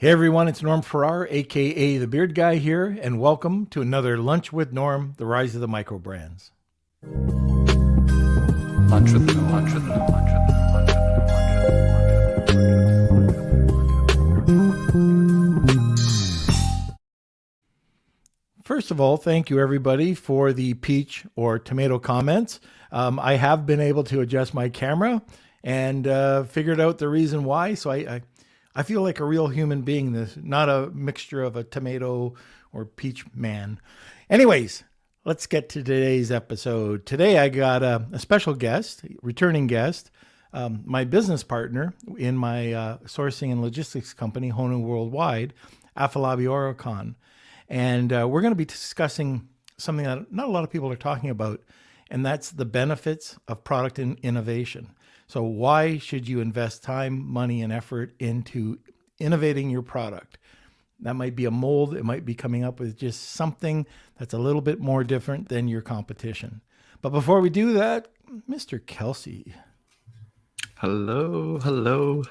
Hey everyone, it's Norm Farrar, aka the Beard Guy here, and welcome to another Lunch with Norm, the rise of the micro brands. Lunch with Norm, lunch with Norm, lunch with Norm. First of all, thank you everybody for the peach or tomato comments. I have been able to adjust my camera and figured out the reason why, so I feel like a real human being, this not a mixture of a tomato or peach man. Anyways, let's get to today's episode. Today I got a special guest, returning guest, my business partner in my sourcing and logistics company, Honu Worldwide, Afolabi Oyerokun. And we're going to be discussing something that not a lot of people are talking about, and that's the benefits of product innovation. So why should you invest time, money, and effort into innovating your product? That might be a mold. It might be coming up with just something that's a little bit more different than your competition. But before we do that, Mr. Kelsey. Hello.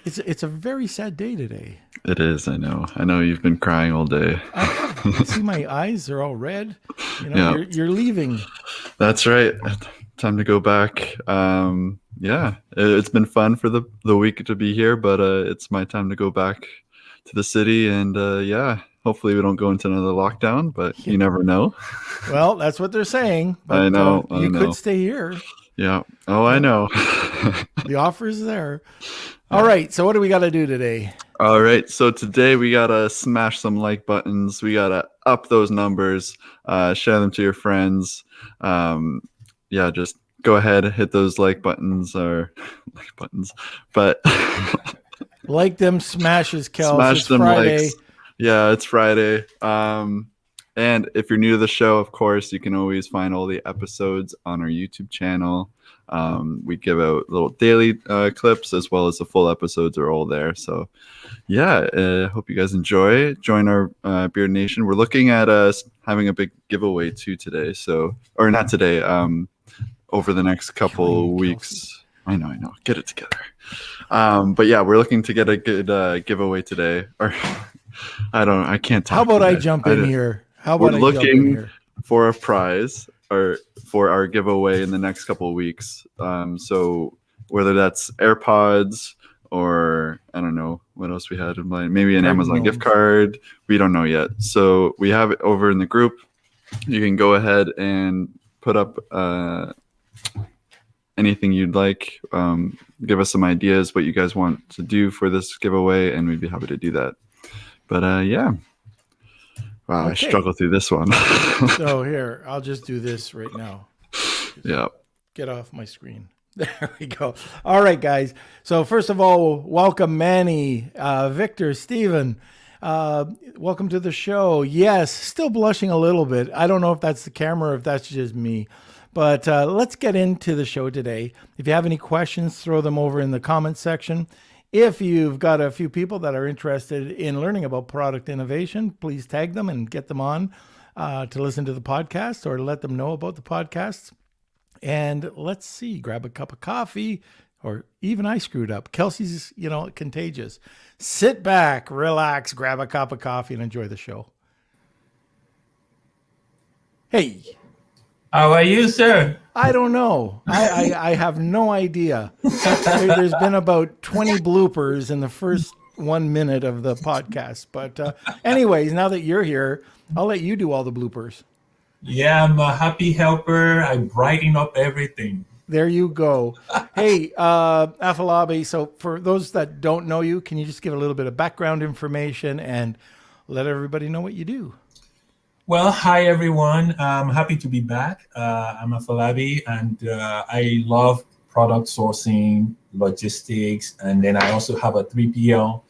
It's a very sad day today. It is, I know. I know you've been crying all day. You see my eyes are all red. You know, Yeah. you're leaving. That's right. Time to go back. Yeah, it's been fun for the week to be here, but it's my time to go back to the city, and yeah, hopefully we don't go into another lockdown, but you never know. Well, that's what they're saying. But, I know. you could stay here. Yeah. Oh, I know. The offer is there. All right. So what do we got to do today? All right. So today we got to smash some like buttons. We got to up those numbers, share them to your friends. Yeah, just go ahead, hit those like buttons, but like them smashes, Kels. Smash it's them Friday. likes. Yeah, it's Friday. And if you're new to the show, of course, you can always find all the episodes on our YouTube channel. We give out little daily clips as well as the full episodes are all there. So yeah, hope you guys enjoy. Join our Beard Nation. We're looking at having a big giveaway too today. So, or not today, over the next couple weeks. I know. Get it together. But yeah, we're looking to get a good giveaway today. Or I can't talk. How about I jump in here? We're looking for a prize or for our giveaway in the next couple of weeks. So whether that's AirPods or I don't know what else we had in mind, maybe an Amazon gift card. We don't know yet. So we have it over in the group. You can go ahead and put up anything you'd like. Give us some ideas what you guys want to do for this giveaway, and we'd be happy to do that. But yeah. Wow, okay. I struggled through this one. So here, I'll just do this right now. Yeah. Get off my screen. There we go. All right, guys. So first of all, welcome Manny, Victor, Steven. Welcome to the show. Yes, still blushing a little bit. I don't know if that's the camera or if that's just me. But let's get into the show today. If you have any questions, throw them over in the comments section. If you've got a few people that are interested in learning about product innovation, please tag them and get them on to listen to the podcast or let them know about the podcasts. And let's see, grab a cup of coffee, or even I screwed up. Kelsey's, contagious. Sit back, relax, grab a cup of coffee and enjoy the show. Hey. How are you, sir? I don't know. I have no idea. There's been about 20 bloopers in the first 1 minute of the podcast. But anyways, now that you're here, I'll let you do all the bloopers. Yeah, I'm a happy helper. I brighten up everything. There you go. Hey, Afolabi, so for those that don't know you, can you just give a little bit of background information and let everybody know what you do? Well, hi, everyone. I'm happy to be back. I'm Afolabi, and I love product sourcing, logistics, and then I also have a 3PL,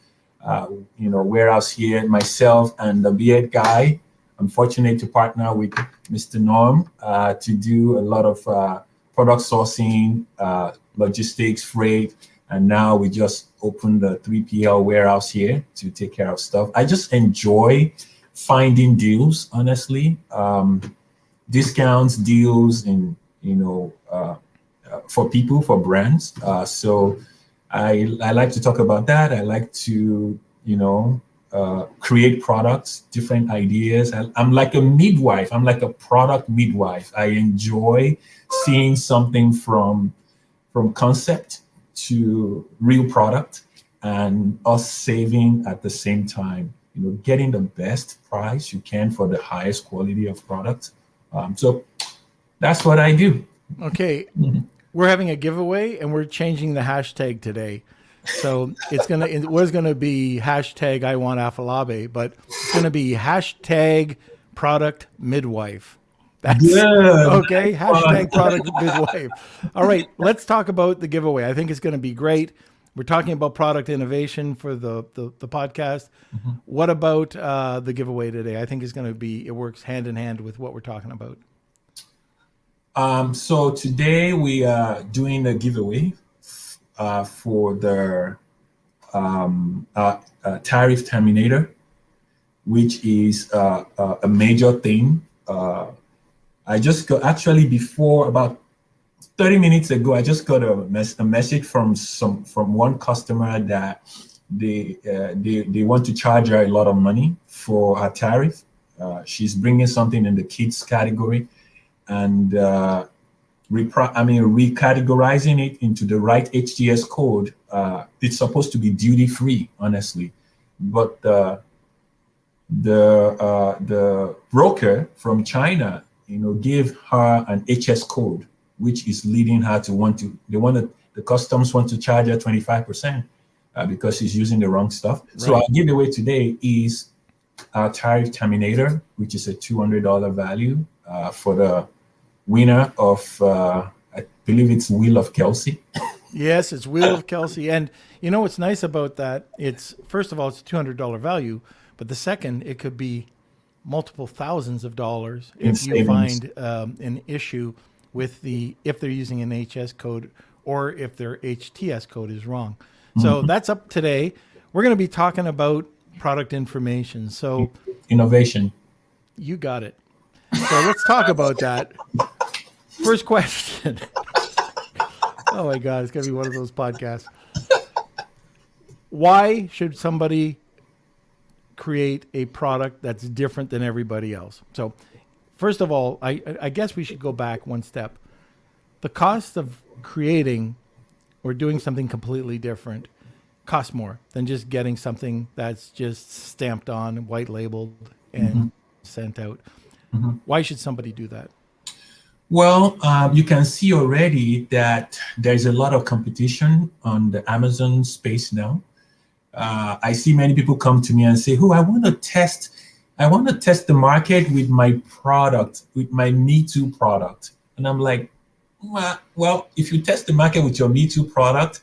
warehouse here. Myself and the Beard Guy. I'm fortunate to partner with Mr. Norm to do a lot of product sourcing, logistics, freight, and now we just opened a 3PL warehouse here to take care of stuff. I just enjoy finding deals, honestly, discounts, deals, and for people, for brands. So I like to talk about that. I like to create products, different ideas. I'm like a midwife. I'm like a product midwife. I enjoy seeing something from concept to real product, and us saving at the same time. Getting the best price you can for the highest quality of product. So that's what I do. Okay. We're having a giveaway and we're changing the hashtag today. So it was gonna be hashtag I want Afolabi, but it's gonna be hashtag product midwife. That's Good. okay. Hashtag product midwife. All right, let's talk about the giveaway. I think it's gonna be great. We're talking about product innovation for the podcast. What about the giveaway today? I think it works hand in hand with what we're talking about. So today we are doing a giveaway for the tariff terminator, which is a major thing. I just got, actually, before about 30 minutes ago, I just got a message from one customer that they want to charge her a lot of money for her tariff. She's bringing something in the kids category, and recategorizing it into the right HTS code. It's supposed to be duty free, honestly, but the broker from China, gave her an HS code, which is leading her to the customs want to charge her 25% because she's using the wrong stuff. Right. So our giveaway today is our tariff terminator, which is a $200 value for the winner of, I believe it's Wheel of Kelsey. Yes, it's Wheel of Kelsey. And what's nice about that, first of all, it's a $200 value, but the second, it could be multiple thousands of dollars if you find an issue with if they're using an HS code or if their HTS code is wrong. So that's up today. We're going to be talking about product information. So innovation. You got it. So let's talk about that. First question. Oh my God, it's going to be one of those podcasts. Why should somebody create a product that's different than everybody else? So first of all, I guess we should go back one step. The cost of creating or doing something completely different costs more than just getting something that's just stamped on, white labeled, and sent out. Why should somebody do that? Well, you can see already that there's a lot of competition on the Amazon space now. I see many people come to me and say, I want to test the market with my product, with my Me Too product. And I'm like, well, if you test the market with your Me Too product,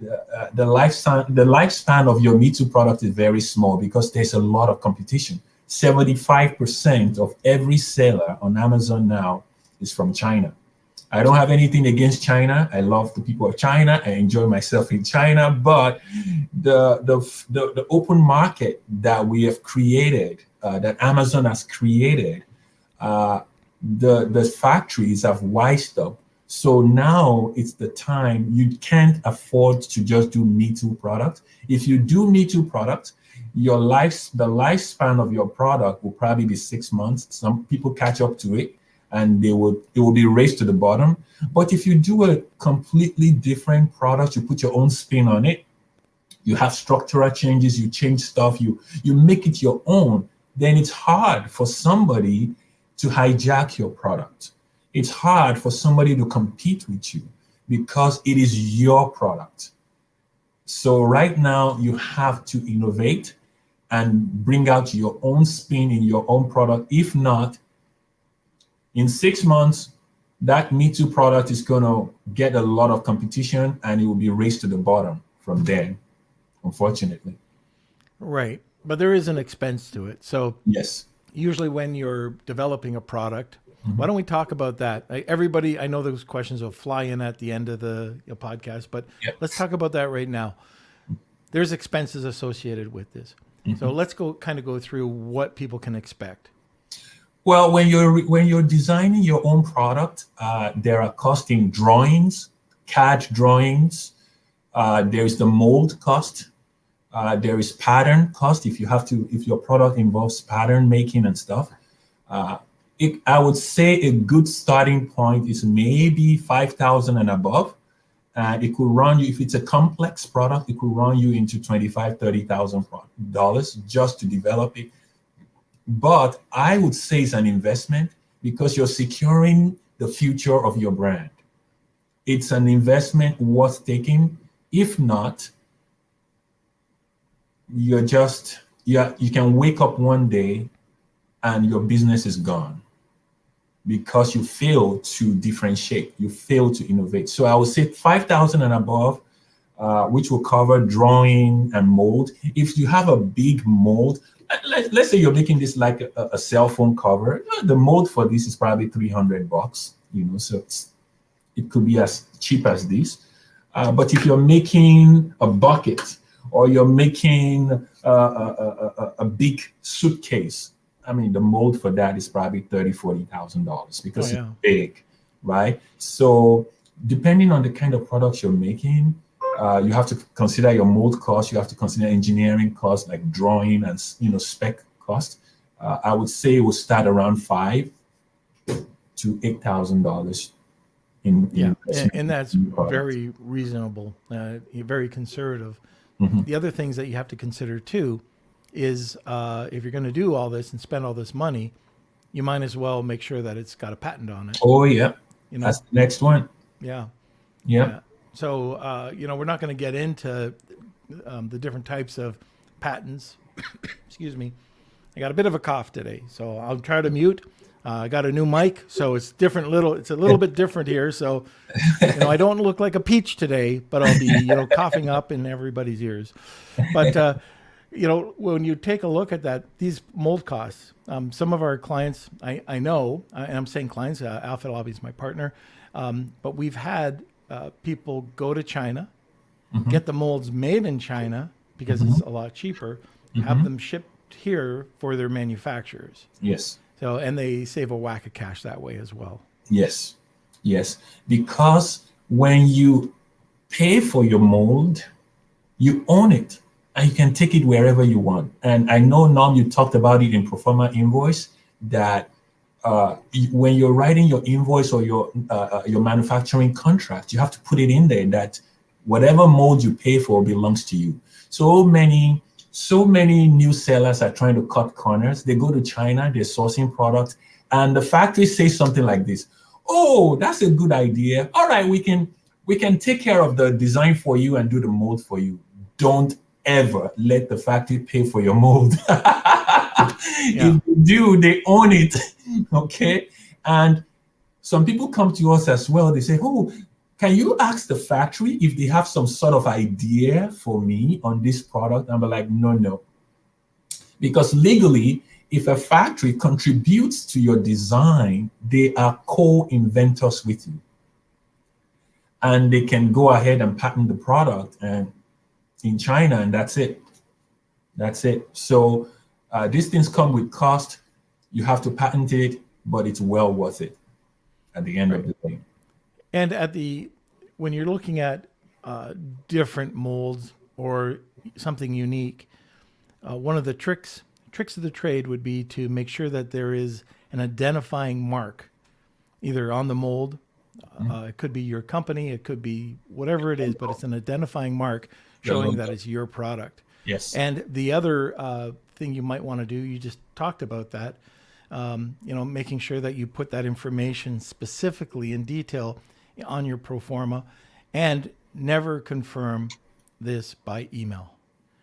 the lifespan of your Me Too product is very small because there's a lot of competition. 75% of every seller on Amazon now is from China. I don't have anything against China. I love the people of China. I enjoy myself in China, but the open market that we have created, that Amazon has created, the factories have wised up. So now it's the time. You can't afford to just do Me Too product. If you do Me Too product, the lifespan of your product will probably be 6 months. Some people catch up to it, and it will be raced to the bottom. But if you do a completely different product, you put your own spin on it, you have structural changes, you change stuff, you make it your own, then it's hard for somebody to hijack your product. It's hard for somebody to compete with you because it is your product. So right now you have to innovate and bring out your own spin in your own product. If not, in 6 months, that Me Too product is going to get a lot of competition and it will be raced to the bottom from there, unfortunately. Right. But there is an expense to it. So yes, usually when you're developing a product, why don't we talk about that? Everybody, I know those questions will fly in at the end of the podcast, but let's talk about that right now. There's expenses associated with this. So let's go through what people can expect. Well, when you're designing your own product, there are costs in drawings, CAD drawings. There's the mold cost. There is pattern cost if your product involves pattern making and stuff. I would say a good starting point is maybe 5,000 and above. And it could run you, if it's a complex product, it could run you into $25,000, $30,000 just to develop it. But I would say it's an investment because you're securing the future of your brand. It's an investment worth taking. If not, you can wake up one day and your business is gone because you fail to differentiate, you fail to innovate. So I would say 5,000 and above, which will cover drawing and mold. If you have a big mold, let's say you're making this like a cell phone cover, the mold for this is probably $300, so it could be as cheap as this. But if you're making a bucket or you're making a big suitcase, I mean, the mold for that is probably $30,000, $40,000 because it's big, right? So depending on the kind of products you're making, you have to consider your mold cost. You have to consider engineering costs like drawing and spec cost. I would say it will start around $5,000 to $8,000. And that's very reasonable, very conservative. Mm-hmm. The other things that you have to consider too is if you're going to do all this and spend all this money, you might as well make sure that it's got a patent on it. Oh yeah, that's the next one. Yeah. So we're not going to get into the different types of patents. Excuse me, I got a bit of a cough today, so I'll try to mute. I got a new mic, so it's different. It's a little bit different here. So, I don't look like a peach today, but I'll be, coughing up in everybody's ears. But, when you take a look at that, these mold costs, some of our clients, I know, and I'm saying clients, Afolabi is my partner, but we've had people go to China, get the molds made in China because it's a lot cheaper, have them shipped here for their manufacturers. Yes. So, and they save a whack of cash that way as well. Yes. Because when you pay for your mold, you own it and you can take it wherever you want. And I know, Norm, you talked about it in Proforma Invoice that when you're writing your invoice or your manufacturing contract, you have to put it in there that whatever mold you pay for belongs to you. So many new sellers are trying to cut corners. They go to China, they're sourcing products, and the factory says something like this: "Oh, that's a good idea. All right, we can take care of the design for you and do the mold for you." Don't ever let the factory pay for your mold. If they do, they own it. Okay, and some people come to us as well. They say, "Oh, can you ask the factory if they have some sort of idea for me on this product?" I'm like, no. Because legally, if a factory contributes to your design, they are co-inventors with you. And they can go ahead and patent the product and in China, and that's it. So these things come with cost. You have to patent it, but it's well worth it at the end of the day. And when you're looking at different molds or something unique, one of the tricks of the trade would be to make sure that there is an identifying mark, either on the mold. It could be your company, it could be whatever it is, but it's an identifying mark showing that it's your product. Yes. And the other thing you might want to do, you just talked about that, making sure that you put that information specifically in detail on your pro forma, and never confirm this by email.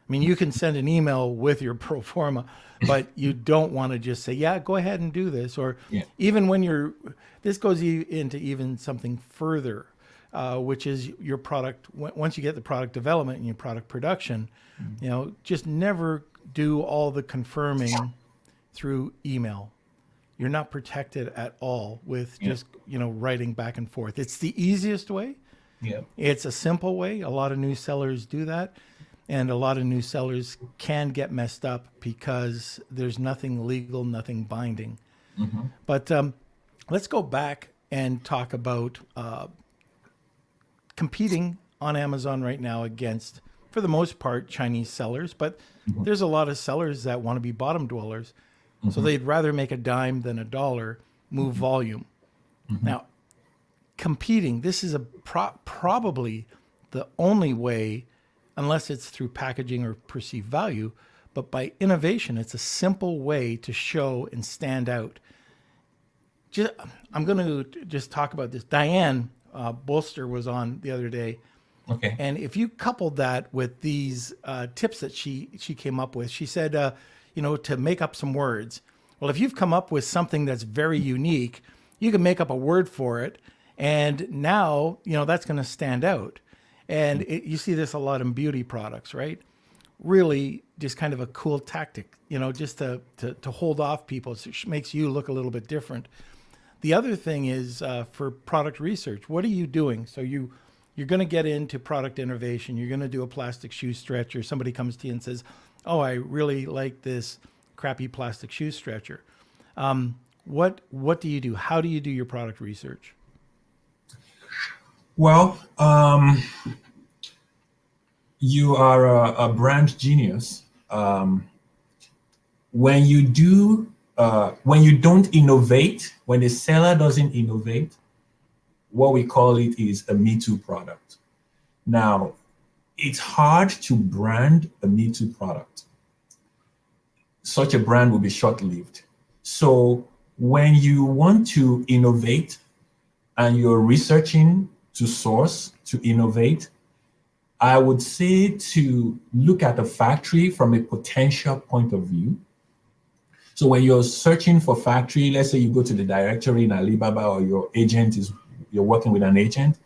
I mean, you can send an email with your pro forma, but you don't want to just say, yeah, go ahead and do this. Or even when this goes into even something further, which is your product. Once you get the product development and your product production, just never do all the confirming through email. You're not protected at all with just, writing back and forth. It's the easiest way. Yeah. It's a simple way. A lot of new sellers do that. And a lot of new sellers can get messed up because there's nothing legal, nothing binding. But let's go back and talk about competing on Amazon right now against for the most part, Chinese sellers, but there's a lot of sellers that want to be bottom dwellers. So they'd rather make a dime than a dollar, move volume. Now, competing, this is probably the only way, unless it's through packaging or perceived value, but by innovation, it's a simple way to show and stand out. I'm going to just talk about this. Diane Bolster was on the other day. Okay. And if you coupled that with these tips that she came up with, she said, to make up some words. Well, if you've come up with something that's very unique, you can make up a word for it. And now, that's going to stand out. And you see this a lot in beauty products, right? Really just kind of a cool tactic, just to hold off people. So it makes you look a little bit different. The other thing is for product research, what are you doing? So you're going to get into product innovation. You're going to do a plastic shoe stretcher. Somebody comes to you and says, oh, I really like this crappy plastic shoe stretcher. What do you do? How do you do your product research? Well, you are a brand genius. When you don't innovate, when the seller doesn't innovate, what we call it is a Me Too product. Now, it's hard to brand a Me Too product. Such a brand will be short-lived. So when you want to innovate and you're researching to source, to innovate, I would say to look at a factory from a potential point of view. So when you're searching for factory, let's say you go to the directory in Alibaba or you're working with an agent,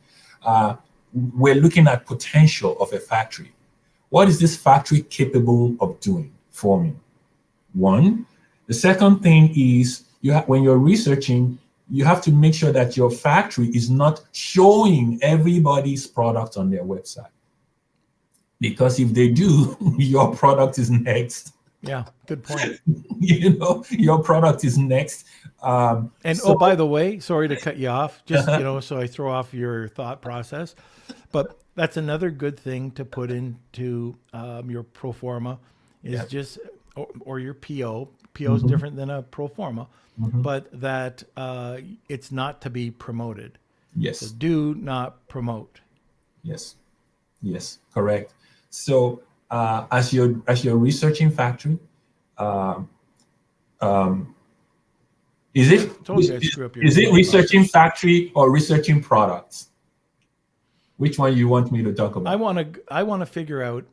we're looking at potential of a factory. What is this factory capable of doing for me? One. The second thing is when you're researching, you have to make sure that your factory is not showing everybody's product on their website. Because if they do, your product is next. Yeah, good point. Your product is next. By the way, sorry to cut you off, just, so I throw off your thought process, but that's another good thing to put into your Proforma is or your PO. PO is different than a Proforma, but that it's not to be promoted. Yes. So do not promote. Yes, correct. So as you're researching factory, is it researching factory or researching products? Which one you want me to talk about? I want to figure out.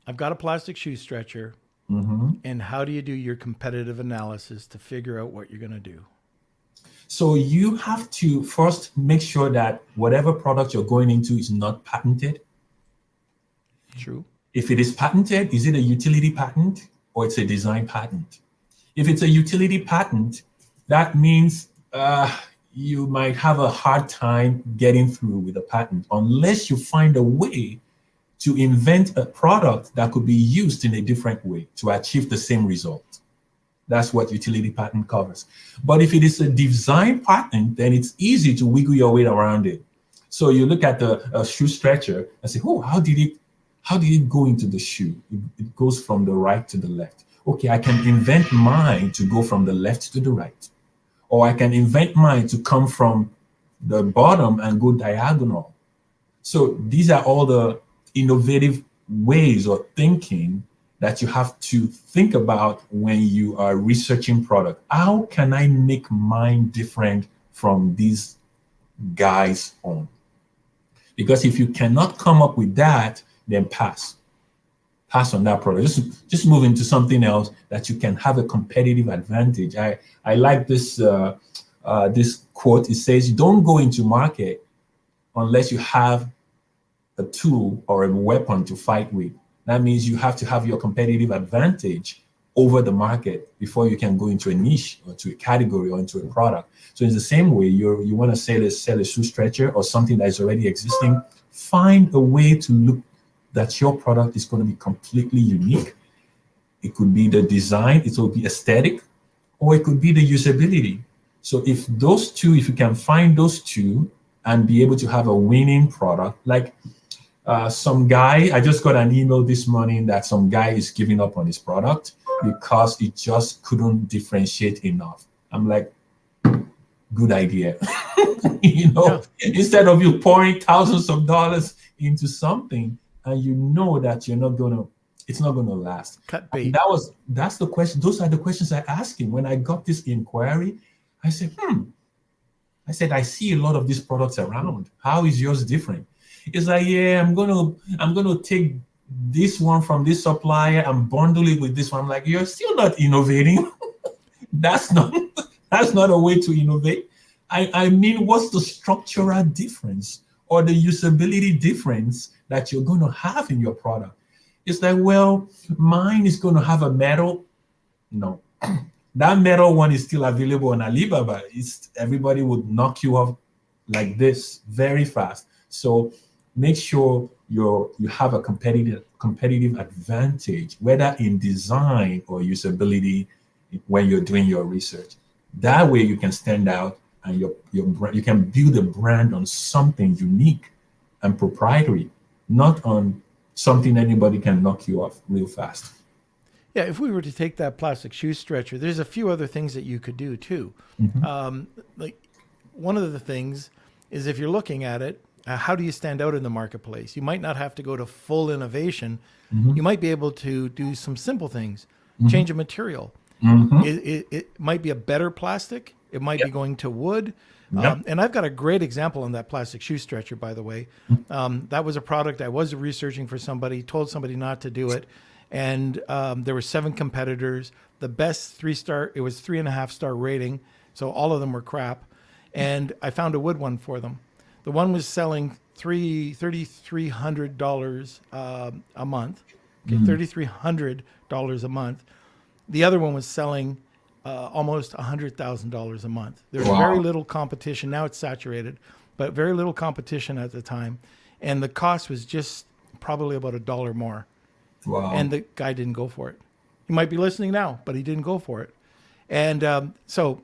I've got a plastic shoe stretcher, and how do you do your competitive analysis to figure out what you're going to do? So you have to first make sure that whatever product you're going into is not patented. True. If it is patented, is it a utility patent or it's a design patent? If it's a utility patent, that means you might have a hard time getting through with a patent unless you find a way to invent a product that could be used in a different way to achieve the same result. That's what utility patent covers. But if it is a design patent, then it's easy to wiggle your way around it. So you look at the shoe stretcher and say, oh, how did it go into the shoe? It goes from the right to the left. Okay, I can invent mine to go from the left to the right. Or I can invent mine to come from the bottom and go diagonal. So these are all the innovative ways of thinking that you have to think about when you are researching product. How can I make mine different from these guys' own? Because if you cannot come up with that, then pass on that product. Just move into something else that you can have a competitive advantage. I like this this quote. It says, "Don't go into market unless you have a tool or a weapon to fight with." That means you have to have your competitive advantage over the market before you can go into a niche or to a category or into a product. So in the same way, you want to sell a shoe stretcher or something that is already existing, find a way to look that your product is going to be completely unique. It could be the design, it will be aesthetic, or it could be the usability. So if you can find those two and be able to have a winning product, like Some guy, I just got an email this morning that some guy is giving up on his product because he just couldn't differentiate enough. I'm like, good idea. Instead of you pouring thousands of dollars into something and you know that it's not gonna last. Cut bait. That's the question. Those are the questions I asked him when I got this inquiry. I said, I see a lot of these products around. How is yours different? It's like, yeah, I'm gonna take this one from this supplier and bundle it with this one. I'm like, you're still not innovating. That's not a way to innovate. I mean, what's the structural difference or the usability difference that you're going to have in your product? It's like, well, mine is going to have a metal. No, that metal one is still available on Alibaba. Everybody would knock you off like this very fast. So make sure you have a competitive advantage, whether in design or usability, when you're doing your research. That way you can stand out and you can build a brand on something unique and proprietary, not on something anybody can knock you off real fast. Yeah, if we were to take that plastic shoe stretcher, there's a few other things that you could do too. Like one of the things is, if you're looking at it, how do you stand out in the marketplace? You might not have to go to full innovation. You might be able to do some simple things, change a material. It might be a better plastic. It might be going to wood. And I've got a great example on that plastic shoe stretcher, by the way. That was a product I was researching for somebody, told somebody not to do it. And there were 7 competitors. The best 3-star, it was 3.5-star rating. So all of them were crap. And I found a wood one for them. The one was selling $3,300 a month. Okay, $3,300 a month. The other one was selling almost $100,000 a month. There's very little competition. Now it's saturated, but very little competition at the time. And the cost was just probably about $1 more. Wow. And the guy didn't go for it. He might be listening now, but he didn't go for it. And so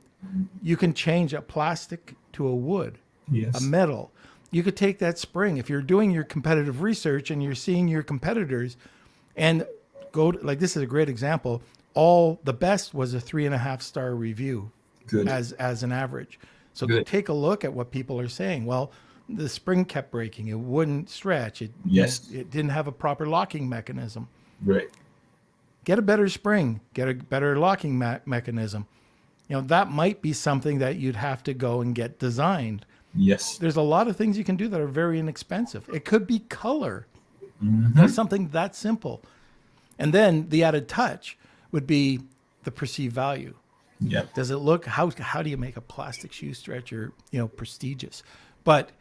you can change a plastic to a wood, a metal. You could take that spring. If you're doing your competitive research and you're seeing your competitors and go to, like, this is a great example. All the best was a 3.5-star review as an average. So take a look at what people are saying. Well, the spring kept breaking. It wouldn't stretch. It didn't have a proper locking mechanism. Right. Get a better spring. Get a better locking mechanism. That might be something that you'd have to go and get designed. Yes. There's a lot of things you can do that are very inexpensive. It could be color. Something that simple. And then the added touch would be the perceived value. Yeah. Does it look, how do you make a plastic shoe stretcher, prestigious? But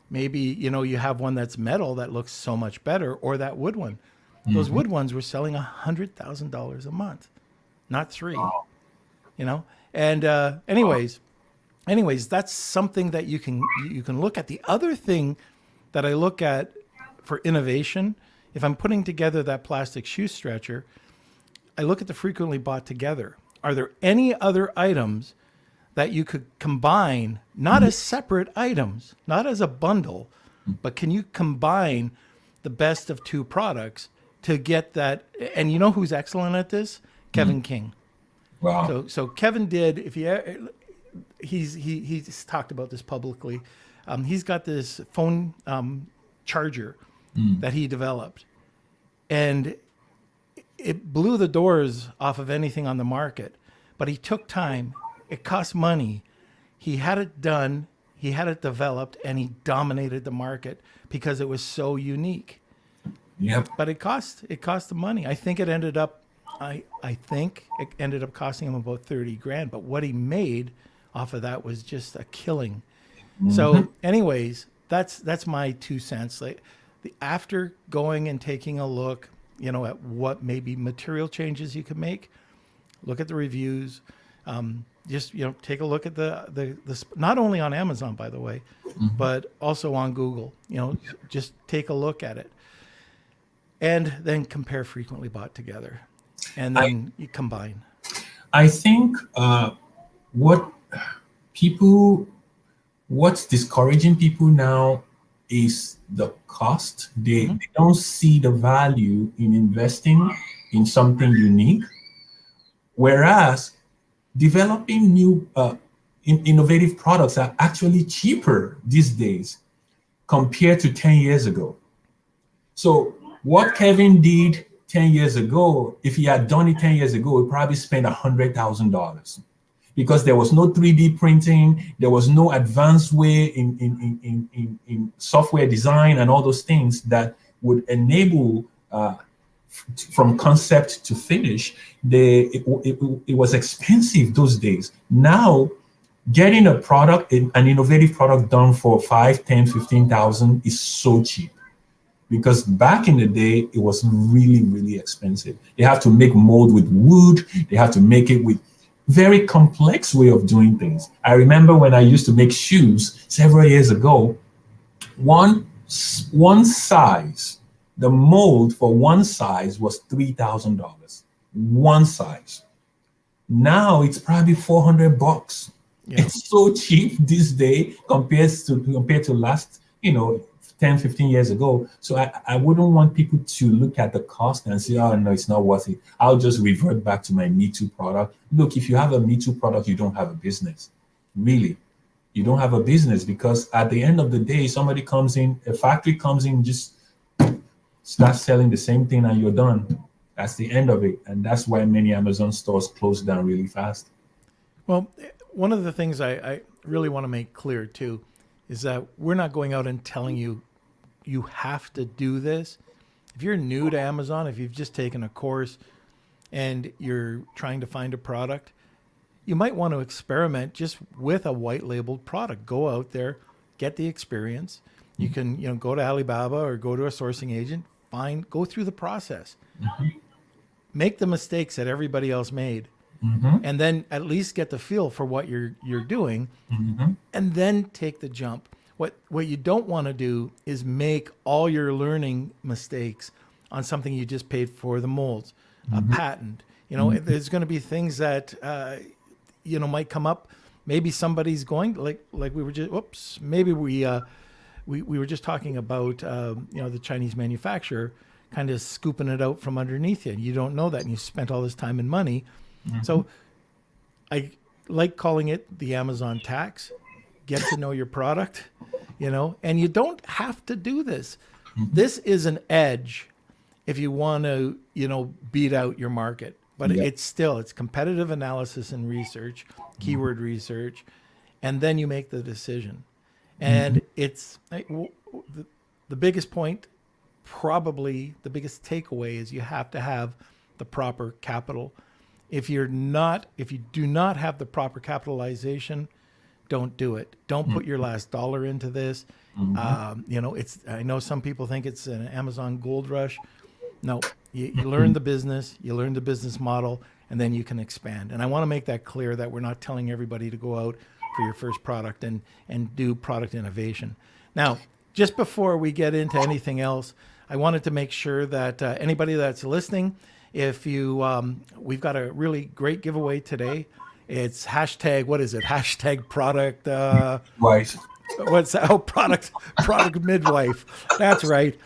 maybe, you have one that's metal that looks so much better, or that wood one. Those wood ones were selling $100,000 a month, not 3, And anyways, that's something that you can look at. The other thing that I look at for innovation, if I'm putting together that plastic shoe stretcher, I look at the frequently bought together. Are there any other items that you could combine, not as separate items, not as a bundle, but can you combine the best of 2 products to get that? And you know who's excellent at this? Kevin King. Wow. So Kevin did, he's talked about this publicly. He's got this phone charger that he developed, and it blew the doors off of anything on the market. But he took time. It cost money. He had it done. He had it developed, and he dominated the market because it was so unique. Yep. But it cost the money. I think it ended up costing him about $30,000. But what he made off of that was just a killing. So, anyways, that's my 2 cents. Like, after going and taking a look, at what maybe material changes you could make, look at the reviews. Just take a look at the not only on Amazon, by the way, but also on Google. Just take a look at it, and then compare frequently bought together, and then you combine. I think what's discouraging people now is the cost. They don't see the value in investing in something unique. Whereas developing new innovative products are actually cheaper these days compared to 10 years ago. So what Kevin did 10 years ago, if he had done it 10 years ago, he probably spent $100,000 because there was no 3D printing, there was no advanced way in software design and all those things that would enable from concept to finish. It was expensive those days. Now, getting a product, an innovative product done for 5, 10, 15,000 is so cheap. Because back in the day, it was really, really expensive. They have to make mold with wood. They have to make it with very complex way of doing things. I remember when I used to make shoes several years ago, one size, the mold for one size was $3,000. One size. Now it's probably $400. Yeah. It's so cheap this day compared to last, 10, 15 years ago. So I wouldn't want people to look at the cost and say, oh, no, it's not worth it. I'll just revert back to my Me Too product. Look, if you have a Me Too product, you don't have a business. Really, you don't have a business, because at the end of the day, somebody comes in, a factory comes in, just start selling the same thing and you're done. That's the end of it. And that's why many Amazon stores close down really fast. Well, one of the things I really want to make clear too is that we're not going out and telling you you have to do this. If you're new to Amazon, if you've just taken a course and you're trying to find a product, you might want to experiment just with a white labeled product. Go out there, get the experience. You can, go to Alibaba or go to a sourcing agent, go through the process, make the mistakes that everybody else made. And then at least get the feel for what you're doing, and then take the jump. What you don't want to do is make all your learning mistakes on something you just paid for the molds, a patent. There's going to be things that might come up. Maybe somebody's going like we were just. Maybe we were just talking about the Chinese manufacturer kind of scooping it out from underneath you. You don't know that, and you spent all this time and money. So I like calling it the Amazon tax. Get to know your product, and you don't have to do this. This is an edge if you want to, beat out your market. But it's competitive analysis and research, keyword research, and then you make the decision. And it's the biggest point, probably the biggest takeaway is you have to have the proper capital. If you do not have the proper capitalization, don't do it. Don't put your last dollar into this. I know some people think it's an Amazon gold rush. No, you learn the business, you learn the business model, and then you can expand. And I want to make that clear that we're not telling everybody to go out for your first product and do product innovation. Now, just before we get into anything else, I wanted to make sure that anybody that's listening, if you, we've got a really great giveaway today. It's what is it? Hashtag product. Wife. What's that? Oh, product midwife. That's right.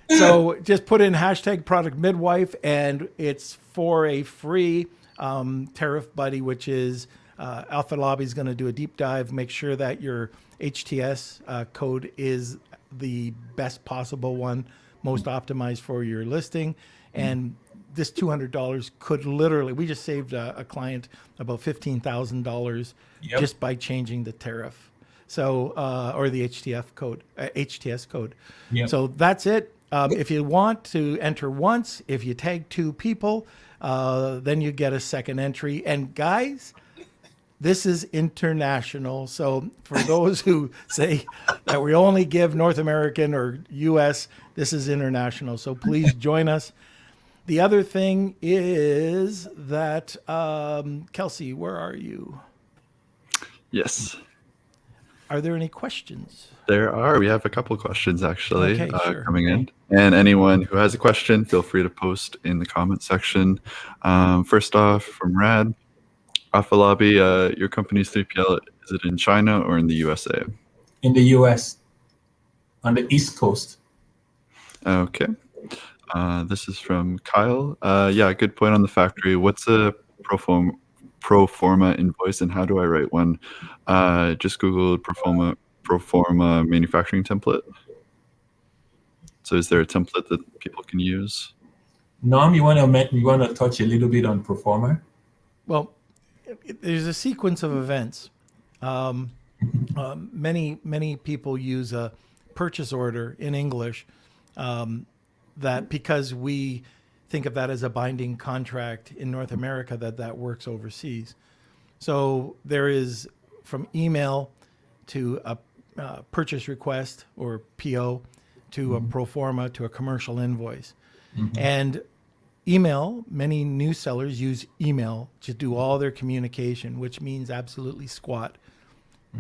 So just put in hashtag product midwife, and it's for a free tariff buddy, which is Afolabi is going to do a deep dive, make sure that your HTS code is the best possible one, most optimized for your listing. And this $200 could literally, we just saved a client about $15,000 just by changing the tariff. So, or the HTS code. Yep. So that's it. If you want to enter once, if you tag 2 people, then you get a second entry. And guys, this is international. So for those who say that we only give North American or US, this is international. So please join us. The other thing is that, Kelsey, where are you? Yes. Are there any questions? There are. We have a couple questions actually coming in. Okay. And anyone who has a question, feel free to post in the comment section. First off, from Rad, Afolabi, your company's 3PL, is it in China or in the USA? In the US. on the East Coast. Okay. This is from Kyle. Yeah, good point on the factory. What's a pro forma invoice, and how do I write one? Just Googled pro forma manufacturing template. So is there a template that people can use? Norm, you want to touch a little bit on Proforma? Well, there's a sequence of events. Many people use a purchase order in English, that because we think of that as a binding contract in North America, that works overseas. So there is from email to a purchase request or PO to a pro forma to a commercial invoice. And email, many new sellers use email to do all their communication, which means absolutely squat.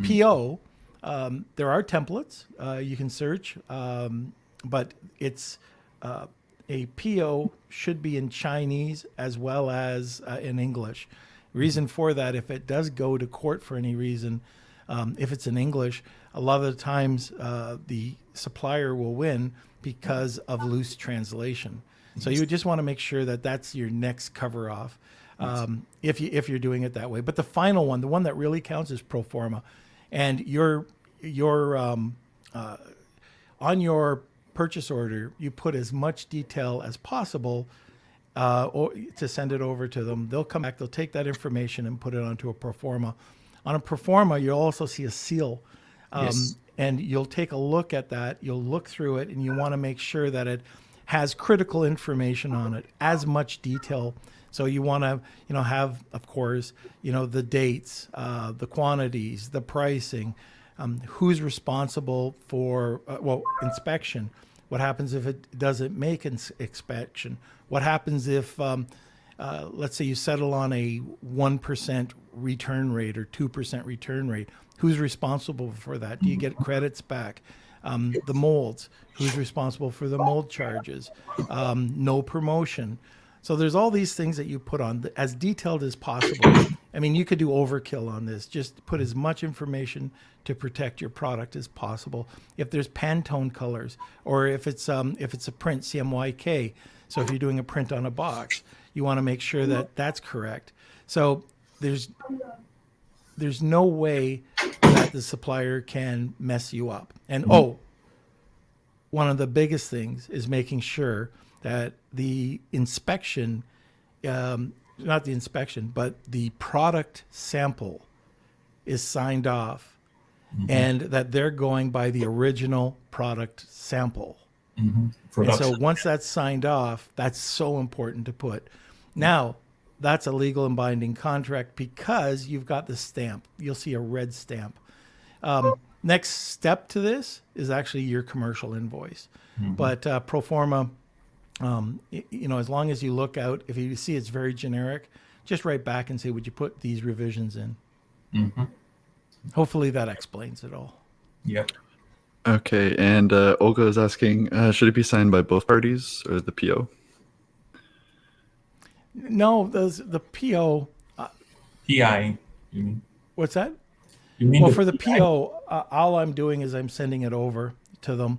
PO, there are templates you can search, but it's a PO should be in Chinese as well as in English. Reason for that, if it does go to court for any reason, if it's in English, a lot of the times the supplier will win because of loose translation. So you just want to make sure that that's your next cover off, if you're doing it that way. But the final one, the one that really counts, is pro forma, and your on your purchase order, you put as much detail as possible or to send it over to them. They'll come back, they'll take that information and put it onto a pro forma. On a pro forma, you'll also see a seal. And you'll take a look at that, you'll look through it, and you want to make sure that it has critical information on it, as much detail. So you want to, have, of course, the dates, the quantities, the pricing, who's responsible for, inspection. What happens if it doesn't make inspection? What happens if, let's say you settle on a 1% return rate or 2% return rate? Who's responsible for that? Do you get credits back? The molds, who's responsible for the mold charges? No promotion. So there's all these things that you put on as detailed as possible. I mean, you could do overkill on this. Just put as much information to protect your product as possible. If there's Pantone colors, or if it's a print, CMYK. So if you're doing a print on a box, you want to make sure that that's correct. So there's no way that the supplier can mess you up. And one of the biggest things is making sure that the inspection, not the inspection, but the product sample is signed off, and that they're going by the original product sample. And so once that's signed off, that's so important to put. Now, that's a legal and binding contract because you've got the stamp. You'll see a red stamp. Next step to this is actually your commercial invoice. But pro forma, as long as you look out, if you see it's very generic, just write back and say, would you put these revisions in? Hopefully that explains it all. Yep. Okay, and Olga is asking, should it be signed by both parties or the PO? No, the PO. PI, you mean? What's that? You mean for the PO, all I'm doing is I'm sending it over to them,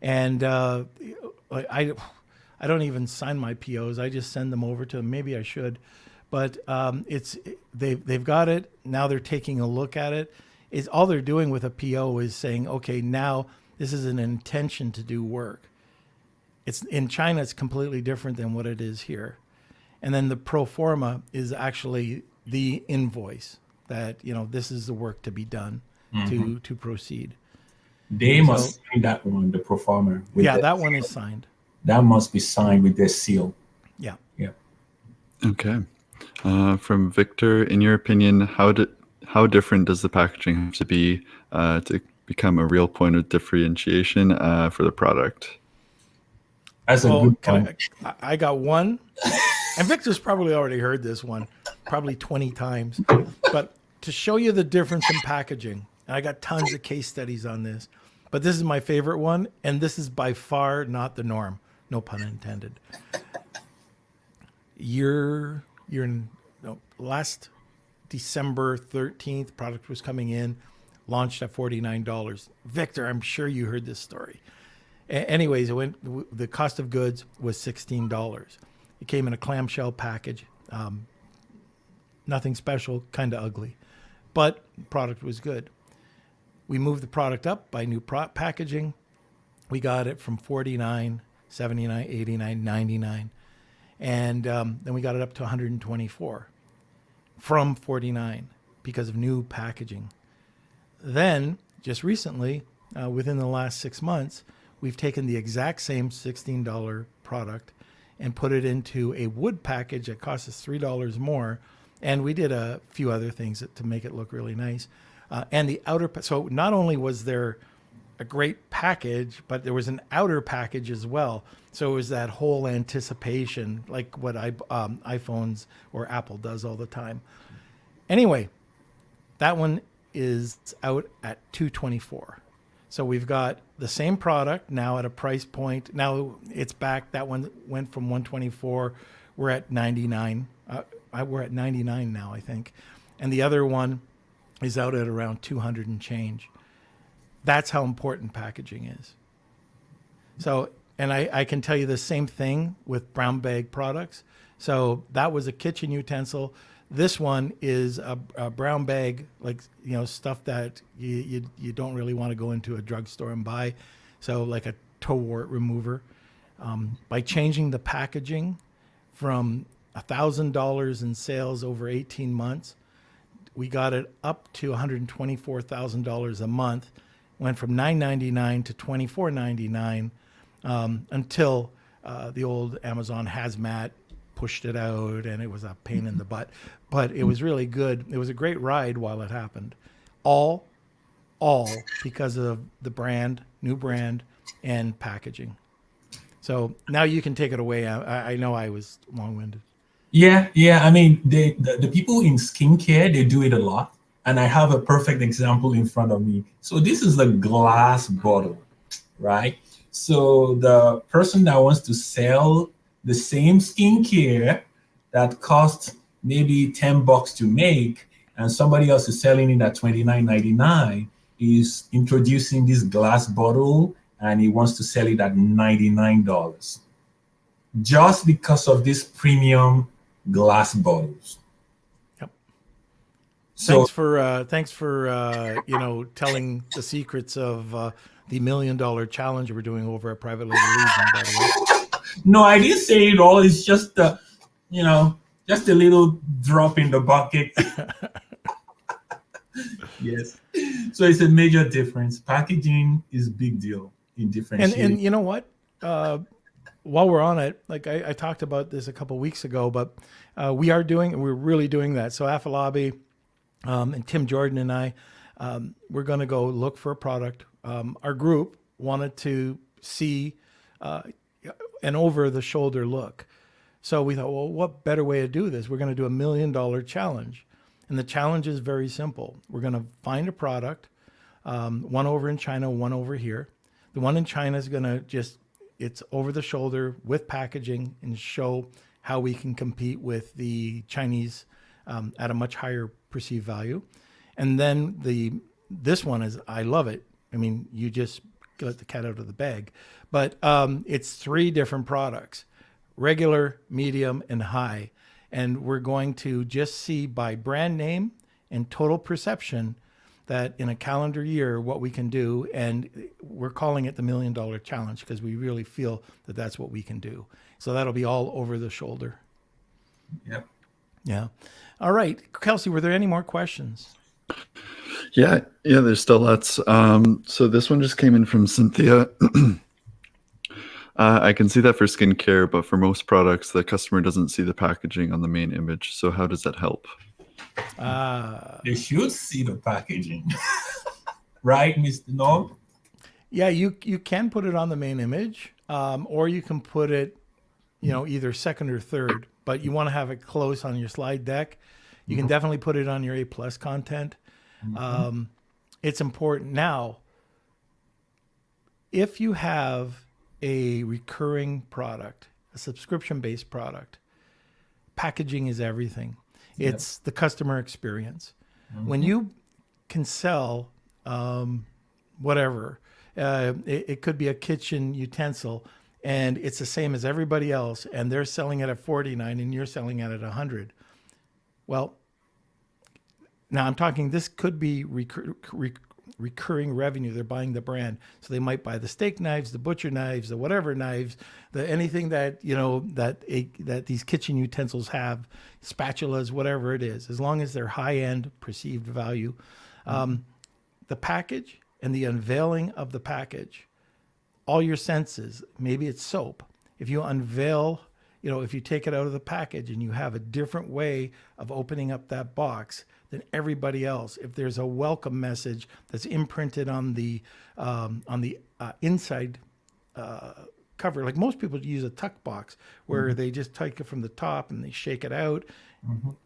and I don't even sign my POs. I just send them over to them. Maybe I should, but they've got it now. They're taking a look at it. It's all they're doing with a PO is saying, okay, now this is an intention to do work. It's in China. It's completely different than what it is here. And then the pro forma is actually the invoice that, this is the work to be done to proceed. They must sign that one, the pro forma. That one is signed. That must be signed with their seal. Yeah. Yeah. Okay. From Victor, in your opinion, how different does the packaging have to be to become a real point of differentiation for the product? That's a good one. I got one. And Victor's probably already heard this one, probably 20 times. But to show you the difference in packaging, and I got tons of case studies on this, but this is my favorite one, and this is by far not the norm. No pun intended. Last December 13th, product was coming in, launched at $49. Victor, I'm sure you heard this story. Anyways, the cost of goods was $16. It came in a clamshell package. Nothing special, kind of ugly, but the product was good. We moved the product up by new packaging. We got it from $49, $79, $89, $99. And then we got it up to $124 from $49 because of new packaging. Then, just recently, within the last 6 months, we've taken the exact same $16 product and put it into a wood package that cost us $3 more. And we did a few other things to make it look really nice. And the outer, so not only was there a great package, but there was an outer package as well. So it was that whole anticipation, like what iPhones or Apple does all the time. Anyway, that one is out at $224. So we've got the same product now at a price point. Now it's back. That one went from $124. We're at $99. We're at $99 now, I think. And the other one is out at around $200 and change. That's how important packaging is. So, and I can tell you the same thing with brown bag products. So that was a kitchen utensil. This one is a brown bag, like, you know, stuff that you don't really want to go into a drugstore and buy. So like a toe wart remover. By changing the packaging from $1,000 in sales over 18 months, we got it up to $124,000 a month. Went from $9.99 to $24.99 until the old Amazon hazmat pushed it out, and it was a pain in the butt. But it was really good. It was a great ride while it happened. All because of the brand, new brand, and packaging. So now you can take it away. I know I was long-winded. Yeah. I mean, the people in skincare, they do it a lot. And I have a perfect example in front of me. So this is a glass bottle, right? So the person that wants to sell the same skincare that costs maybe $10 to make, and somebody else is selling it at $29.99, is introducing this glass bottle, and he wants to sell it at $99 just because of this premium glass bottles. Yep. So thanks for telling the secrets of the $1 million challenge we're doing over at Private Label Legion, by the way. No, I didn't say it all. It's just just a little drop in the bucket. Yes. So it's a major difference. Packaging is a big deal in differentiating. And you know what? While we're on it, like I talked about this a couple of weeks ago, but we're really doing that. So Afolabi and Tim Jordan and I, we're going to go look for a product. Our group wanted to see an over-the-shoulder look. So we thought, well, what better way to do this? We're going to do $1 million challenge. And the challenge is very simple. We're going to find a product, one over in China, one over here. The one in China is going to it's over the shoulder with packaging and show how we can compete with the Chinese at a much higher perceived value. And then this one is, I love it. I mean, you just let the cat out of the bag. But it's 3 different products: regular, medium, and high. And we're going to just see by brand name and total perception that in a calendar year, what we can do. And we're calling it the $1 million challenge because we really feel that that's what we can do. So that'll be all over the shoulder. Yep. Yeah. All right. Kelsey, were there any more questions? Yeah, there's still lots. So this one just came in from Cynthia. I can see that for skincare, but for most products, the customer doesn't see the packaging on the main image. So how does that help? They should see the packaging. Right, Mr. Nog? Yeah, you can put it on the main image, or you can put it, either second or third, but you want to have it close on your slide deck. You can definitely put it on your A+ content. It's important. Now, if you have a recurring product, a subscription-based product, packaging is everything. It's the customer experience. When you can sell whatever. It could be a kitchen utensil, and it's the same as everybody else, and they're selling it at $49 and you're selling it at $100. Well, now I'm talking, this could be recurring revenue. They're buying the brand. So they might buy the steak knives, the butcher knives, the whatever knives, anything that, that these kitchen utensils have, spatulas, whatever it is, as long as they're high-end perceived value. The package and the unveiling of the package, all your senses, maybe it's soap. If you unveil, if you take it out of the package and you have a different way of opening up that box than everybody else, if there's a welcome message that's imprinted on the inside cover, like most people use a tuck box where they just take it from the top and they shake it out.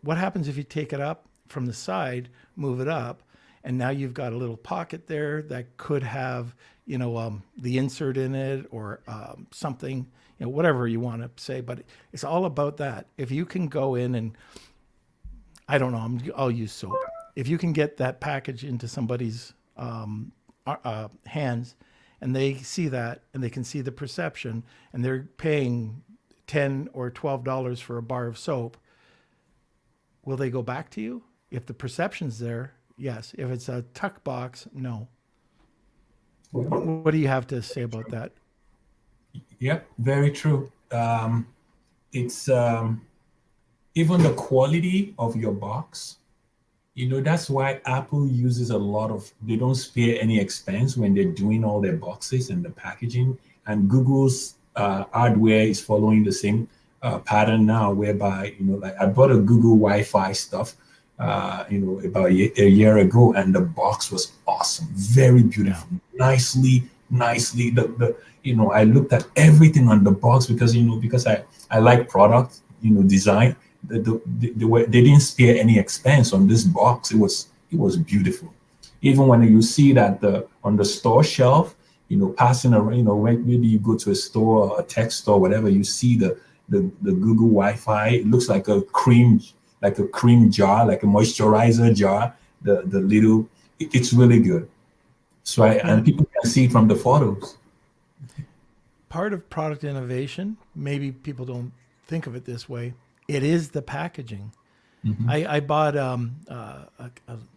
What happens if you take it up from the side, move it up, and now you've got a little pocket there that could have, the insert in it or something, whatever you want to say. But it's all about that. If you can go in and, I don't know, I'll use soap. If you can get that package into somebody's hands and they see that and they can see the perception and they're paying $10 or $12 for a bar of soap, will they go back to you? If the perception's there, yes. If it's a tuck box, no. What do you have to say about that? Yep, very true. It's even the quality of your box. That's why Apple uses they don't spare any expense when they're doing all their boxes and the packaging. And Google's hardware is following the same pattern now, whereby, like I bought a Google Wi-Fi stuff, about a year ago, and the box was awesome, very beautiful, nicely. I looked at everything on the box because I like product, design. They didn't spare any expense on this box. It was beautiful. Even when you see that on the store shelf, passing around, when maybe you go to a store or a tech store, whatever, you see the Google Wi-Fi. It looks like a cream jar, like a moisturizer jar. The little, it's really good. So and people can see it from the photos. Part of product innovation, maybe people don't think of it this way, it is the packaging. I bought a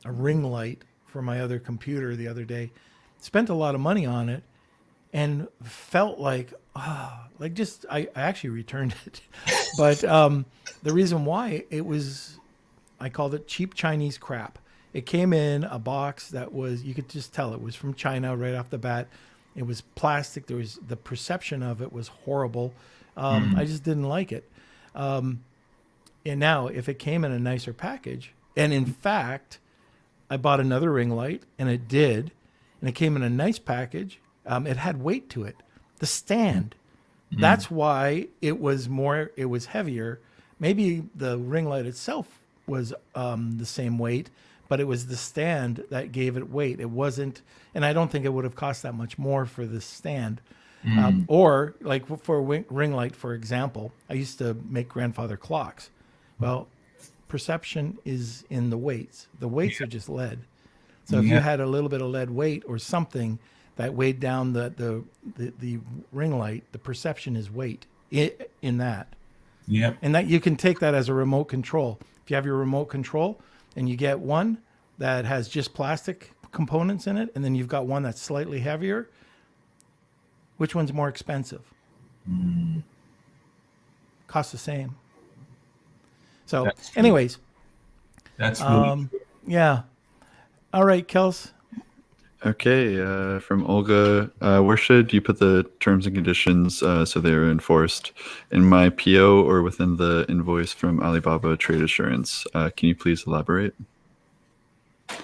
ring light for my other computer the other day, spent a lot of money on it, and felt like, I actually returned it. But the reason why, I called it cheap Chinese crap. It came in a box that was, you could just tell it was from China right off the bat. It was plastic. The perception of it was horrible. I just didn't like it. And now if it came in a nicer package, and in fact, I bought another ring light and it came in a nice package. It had weight to it. The stand, that's why it was heavier. Maybe the ring light itself was the same weight, but it was the stand that gave it weight. It wasn't, and I don't think it would have cost that much more for the stand. Or like for a ring light, for example, I used to make grandfather clocks. Well, perception is in the weights. The weights are just lead. So if you had a little bit of lead weight or something that weighed down the ring light, the perception is weight in that. Yeah. And that you can take that as a remote control. If you have your remote control and you get one that has just plastic components in it, and then you've got one that's slightly heavier, which one's more expensive? Costs the same. So anyways. That's really yeah. All right, Kels. Okay, from Olga, where should you put the terms and conditions so they're enforced? In my PO or within the invoice from Alibaba Trade Assurance? Can you please elaborate?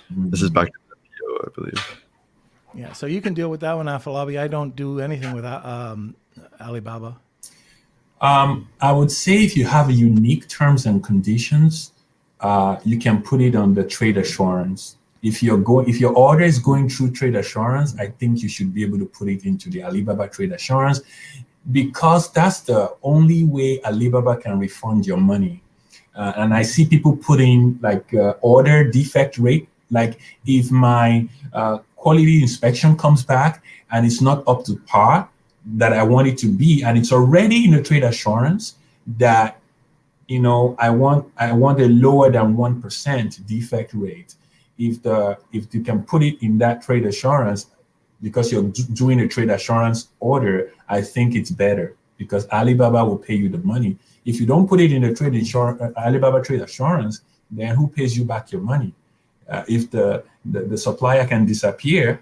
This is back to the PO, I believe. Yeah, so you can deal with that one, Afolabi. I don't do anything with Alibaba. I would say if you have a unique terms and conditions, you can put it on the trade assurance. If your order is going through trade assurance, I think you should be able to put it into the Alibaba trade assurance, because that's the only way Alibaba can refund your money. And I see people putting like order defect rate Like if my quality inspection comes back and it's not up to par that I want it to be, and it's already in the trade assurance that, you know, I want a lower than 1% defect rate. If you can put it in that trade assurance, because you're doing a trade assurance order, I think it's better because Alibaba will pay you the money. If you don't put it in the Alibaba trade assurance, then who pays you back your money? If the supplier can disappear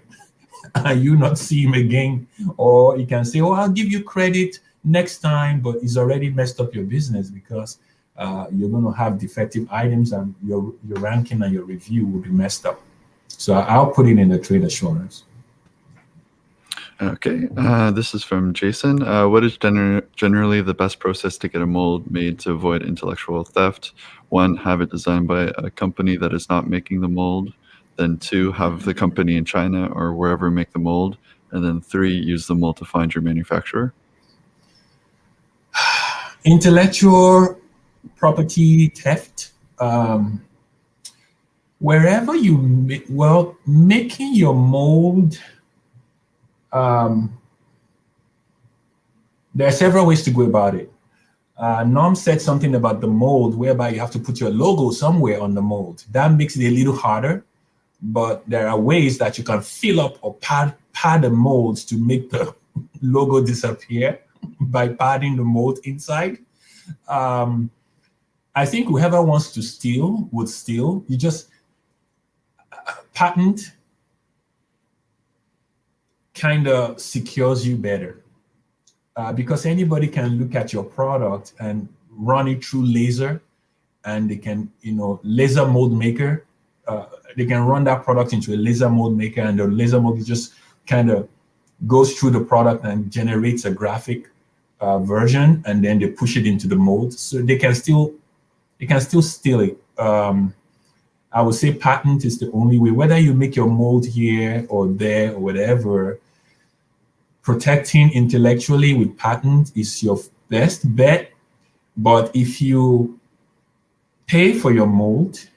and you not see him again, or he can say, "Oh, I'll give you credit next time," but he's already messed up your business because you're going to have defective items and your ranking and your review will be messed up. So I'll put it in the trade assurance. Okay, this is from Jason. What is generally the best process to get a mold made to avoid intellectual theft? 1, have it designed by a company that is not making the mold. Then 2, have the company in China or wherever make the mold. And then 3, use the mold to find your manufacturer. Intellectual property theft. Wherever you making your mold. There are several ways to go about it. Norm said something about the mold whereby you have to put your logo somewhere on the mold. That makes it a little harder, but there are ways that you can fill up or pad the molds to make the logo disappear by padding the mold inside. I think whoever wants to steal would steal. You just patent kind of secures you better because anybody can look at your product and run it through laser, and they can, laser mold maker. They can run that product into a laser mold maker, and the laser mold just kind of goes through the product and generates a graphic version, and then they push it into the mold. So they can still steal it. I would say patent is the only way. Whether you make your mold here or there or whatever, protecting intellectually with patent is your best bet. But if you pay for your mold,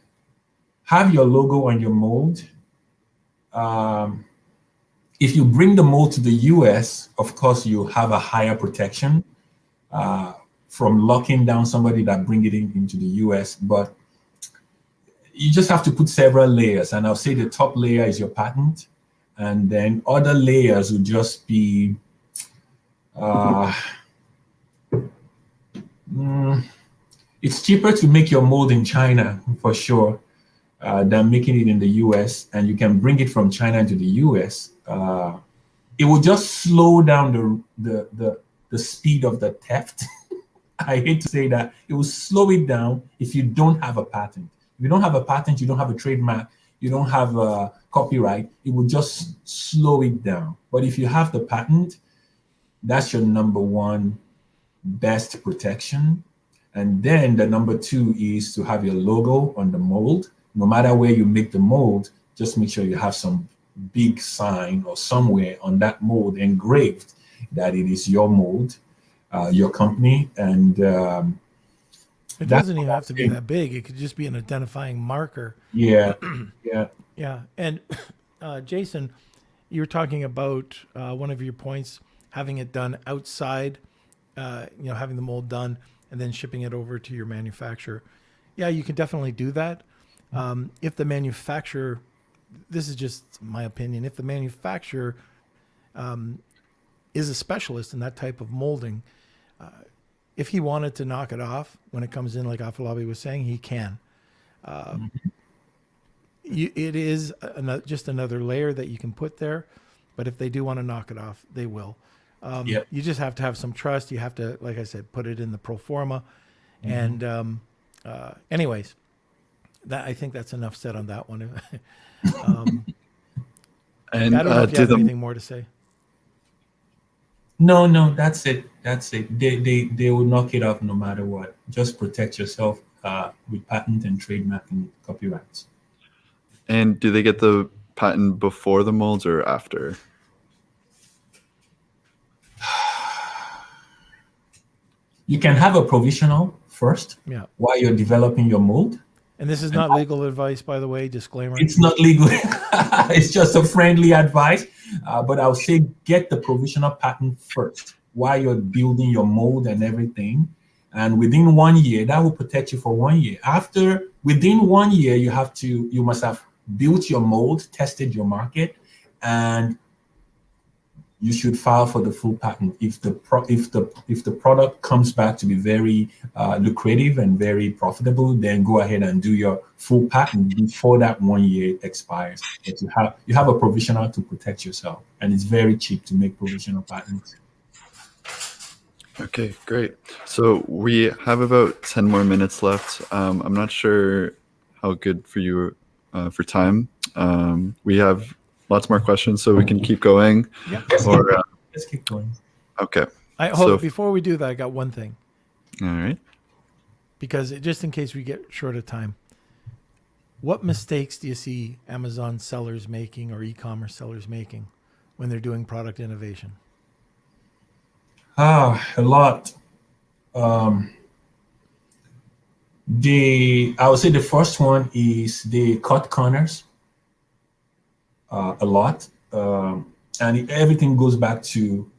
have your logo on your mold. If you bring the mold to the US, of course, you have a higher protection from locking down somebody that bring it into the US. But you just have to put several layers, and I'll say the top layer is your patent, and then other layers would just be it's cheaper to make your mold in China for sure than making it in the US, and you can bring it from China into the US. It will just slow down the speed of the theft. I hate to say that. It will slow it down if you don't have a patent. If you don't have a patent, you don't have a trademark, you don't have a copyright, it will just slow it down. But if you have the patent, that's your number one best protection. And then the number 2 is to have your logo on the mold. No matter where you make the mold, just make sure you have some big sign or somewhere on that mold engraved that it is your mold, your company, and it doesn't even have to be that big. It could just be an identifying marker. Yeah, yeah. And Jason, you were talking about one of your points, having it done outside, having the mold done and then shipping it over to your manufacturer. Yeah, you can definitely do that. If the manufacturer, this is just my opinion, if the manufacturer is a specialist in that type of molding, if he wanted to knock it off when it comes in, like Afolabi was saying, he can. It is just another layer that you can put there, but if they do want to knock it off, they will. You just have to have some trust. You have to, like I said, put it in the Proforma. And anyways, I think that's enough said on that one. And I don't know if you have anything more to say. No, that's it. They will knock it off no matter what. Just protect yourself with patent and trademark and copyrights. And do they get the patent before the molds or after? You can have a provisional first while you're developing your mold. And this is not legal advice, by the way, disclaimer. It's not legal. It's just a friendly advice. But I would say get the provisional patent first while you're building your mold and everything. And within 1 year, that will protect you for 1 year. Within 1 year, you must have built your mold, tested your market, and you should file for the full patent. If the product comes back to be very lucrative and very profitable, then go ahead and do your full patent before that 1 year expires. But you have a provisional to protect yourself, and it's very cheap to make provisional patents. Okay, great. So we have about 10 more minutes left. I'm not sure how good for you for time. We have lots more questions, so we can keep going. Yeah. Let's keep going. Okay. Before we do that, I got one thing. All right. Because just in case we get short of time, what mistakes do you see Amazon sellers making or e-commerce sellers making when they're doing product innovation? A lot. I would say the first one is they cut corners a lot. And everything goes back to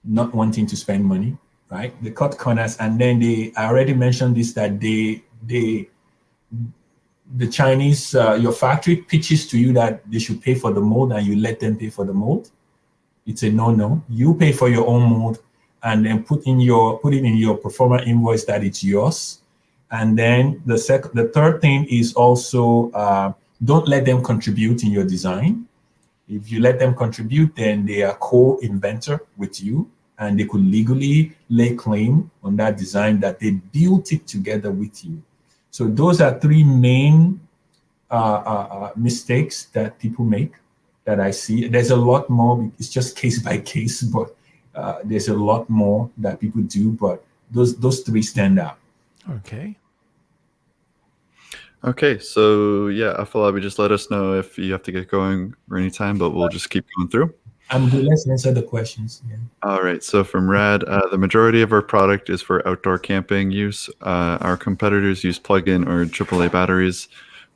not wanting to spend money, right? They cut corners, and then I already mentioned this, that the Chinese, your factory pitches to you that they should pay for the mold, and you let them pay for the mold. It's a no. You pay for your own mold, and then put it in your Proforma Invoice that it's yours. And then the third thing is also don't let them contribute in your design. If you let them contribute, then they are co-inventor with you, and they could legally lay claim on that design that they built it together with you. So those are three main mistakes that people make that I see. There's a lot more. It's just case by case, but there's a lot more that people do. But those three stand out. Okay. Okay, so yeah, Afolabi, just let us know if you have to get going or anytime, but we'll just keep going through. I'm good. Let's answer the questions. Yeah. All right, so from Rad, the majority of our product is for outdoor camping use. Our competitors use plug-in or AAA batteries.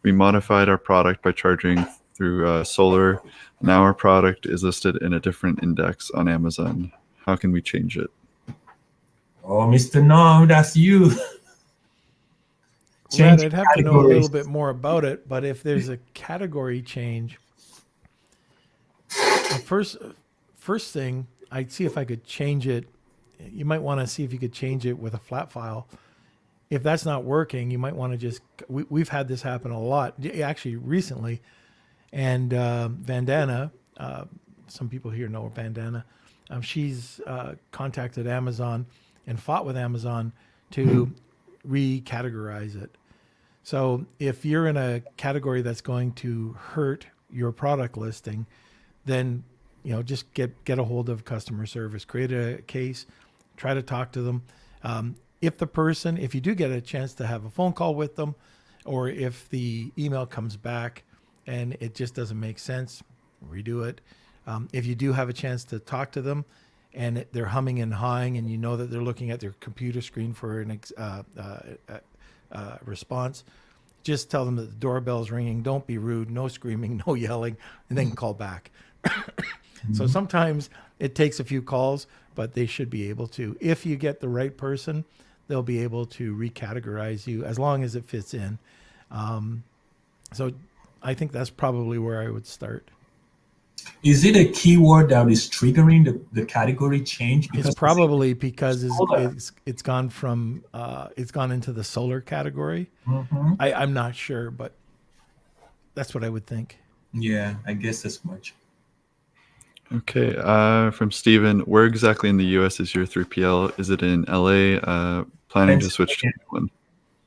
We modified our product by charging through solar. Now our product is listed in a different index on Amazon. How can we change it? Oh, Mr. Nom, that's you. Rad, I'd have to know a little bit more about it, but if there's a category change, the first thing, I'd see if I could change it. You might want to see if you could change it with a flat file. If that's not working, you might want to just, we've had this happen a lot, actually recently, and Vandana, some people here know Vandana, she's contacted Amazon and fought with Amazon to recategorize it. So if you're in a category that's going to hurt your product listing, then just get a hold of customer service, create a case, try to talk to them. If you do get a chance to have a phone call with them, or if the email comes back and it just doesn't make sense, redo it. If you do have a chance to talk to them and they're humming and hawing, and you know that they're looking at their computer screen for an response, just tell them that the doorbell's ringing. Don't be rude. No screaming, no yelling, and then call back. So sometimes it takes a few calls, but they should be able to. If you get the right person, they'll be able to recategorize you as long as it fits in. So I think that's probably where I would start. Is it a keyword that is triggering the category change? It's probably because it's gone from it's gone into the solar category. Mm-hmm. I'm not sure, but that's what I would think. Yeah, I guess as much. Okay, from Steven, where exactly in the US is your 3PL? Is it in LA? Planning to switch to one?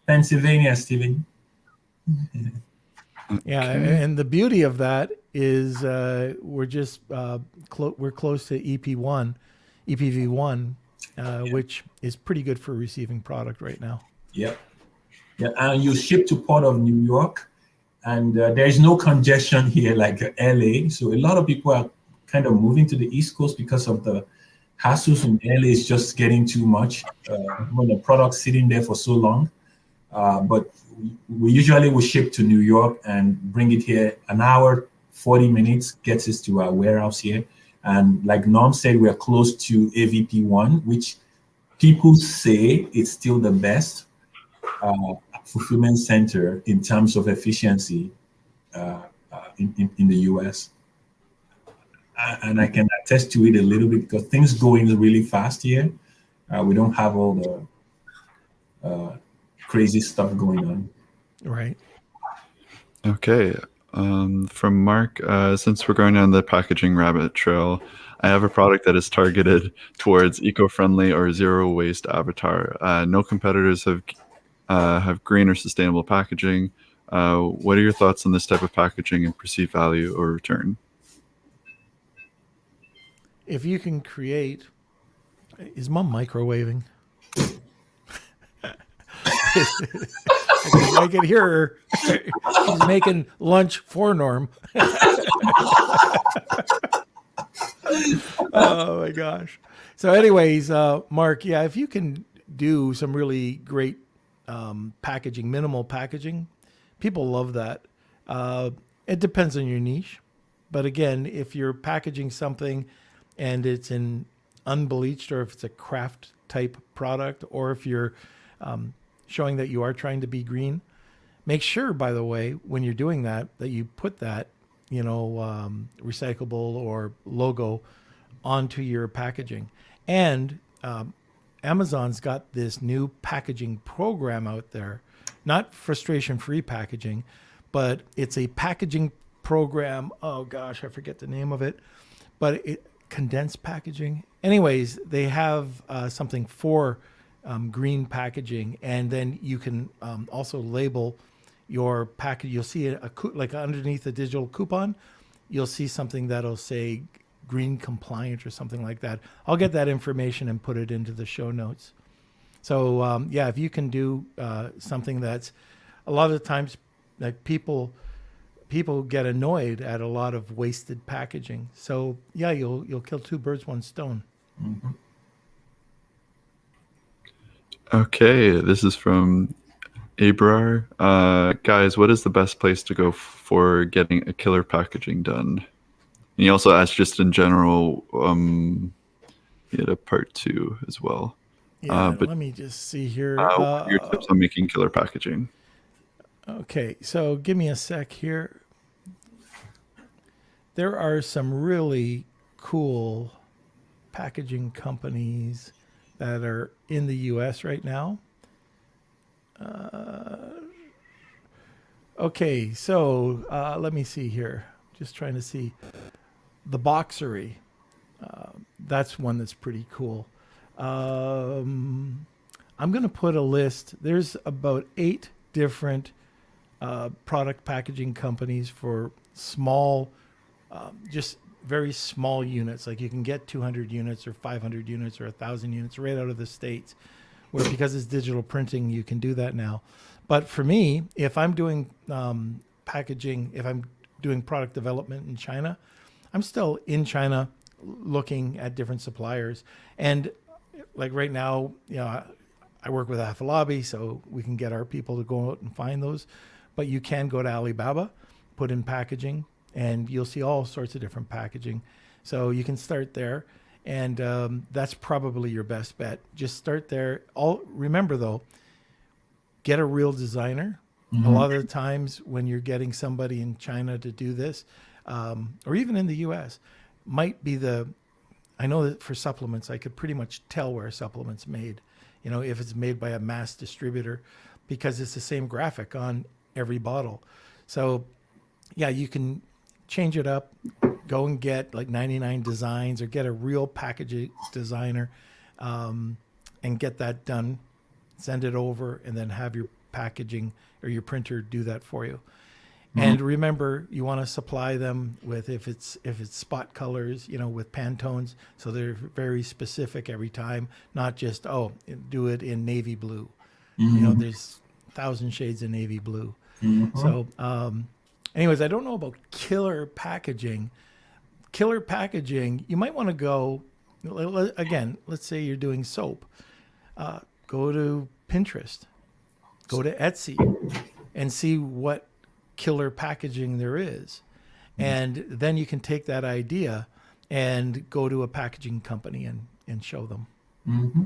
Pennsylvania, Steven. Yeah, and the beauty of that is we're just we're close to EPV1, which is pretty good for receiving product right now. Yep. Yeah, and you ship to Port of New York, and there is no congestion here like LA. So a lot of people are kind of moving to the East Coast because of the hassles in LA is just getting too much when the product's sitting there for so long. but we usually will ship to New York and bring it here. An hour, 40 minutes gets us to our warehouse here. And like Norm said, we're close to AVP1, which people say it's still the best fulfillment center in terms of efficiency in the US. And I can attest to it a little bit because things go in really fast here. We don't have all the crazy stuff going on. Right. Okay. From Mark, since we're going down the packaging rabbit trail, I have a product that is targeted towards eco-friendly or zero-waste avatar. No competitors have green or sustainable packaging. What are your thoughts on this type of packaging and perceived value or return? If you can create, is Mom microwaving? I can hear her. She's making lunch for Norm. Oh my gosh. So anyways, Mark, yeah, if you can do some really great packaging, minimal packaging, people love that. It depends on your niche. But again, if you're packaging something and it's in unbleached, or if it's a craft type product, or if you're showing that you are trying to be green, make sure, by the way, when you're doing that, that you put that, recyclable or logo onto your packaging. And Amazon's got this new packaging program out there, not frustration-free packaging, but it's a packaging program. Oh gosh, I forget the name of it, but it condensed packaging. Anyways, they have something for green packaging, and then you can also label your package. You'll see like underneath a digital coupon, you'll see something that'll say green compliant or something like that. I'll get that information and put it into the show notes. So yeah, if you can do something that's, a lot of times, like people get annoyed at a lot of wasted packaging. So yeah, you'll kill two birds, one stone. Mm-hmm. Okay, this is from Abrar. Guys, what is the best place to go for getting a killer packaging done? And he also asked just in general, he had a part 2 as well. Yeah, but let me just see here. what are your tips on making killer packaging? Okay, so give me a sec here. There are some really cool packaging companies that are in the US right now. Okay, so let me see here. Just trying to see. The Boxery. That's one that's pretty cool. I'm going to put a list. There's about 8 different product packaging companies for small, just very small units. Like you can get 200 units or 500 units or 1,000 units right out of the States, where because it's digital printing, you can do that now. But for me, if I'm doing packaging, if I'm doing product development in China, I'm still in China looking at different suppliers. And like right now, I work with Afolabi, so we can get our people to go out and find those. But you can go to Alibaba, put in packaging, and you'll see all sorts of different packaging. So you can start there, and that's probably your best bet. Just start there. Remember though, get a real designer. Mm-hmm. A lot of the times when you're getting somebody in China to do this, or even in the US, might be I know that for supplements, I could pretty much tell where a supplement's made, if it's made by a mass distributor, because it's the same graphic on every bottle. So yeah, you can change it up, go and get like 99 designs, or get a real packaging designer, and get that done, send it over, and then have your packaging or your printer do that for you. Mm-hmm. And remember, you want to supply them with, if it's spot colors, with Pantones, so they're very specific every time, not just, do it in navy blue. Mm-hmm. There's 1,000 shades of navy blue. Mm-hmm. So anyways, I don't know about killer packaging. Killer packaging, you might want to go, again, let's say you're doing soap. Go to Pinterest. go to Etsy and see what killer packaging there is. And then you can take that idea and go to a packaging company and show them. Mm-hmm.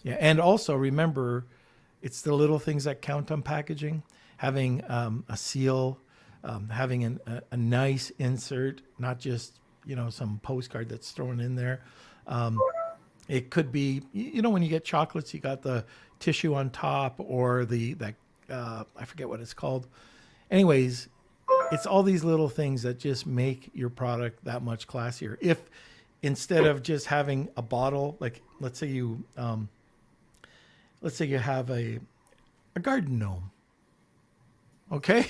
Yeah. And also remember, it's the little things that count on packaging. Having a seal, having a nice insert, not just, some postcard that's thrown in there. It could be, when you get chocolates, you got the tissue on top, or I forget what it's called. Anyways, it's all these little things that just make your product that much classier. If instead of just having a bottle, like let's say you have a garden gnome, okay,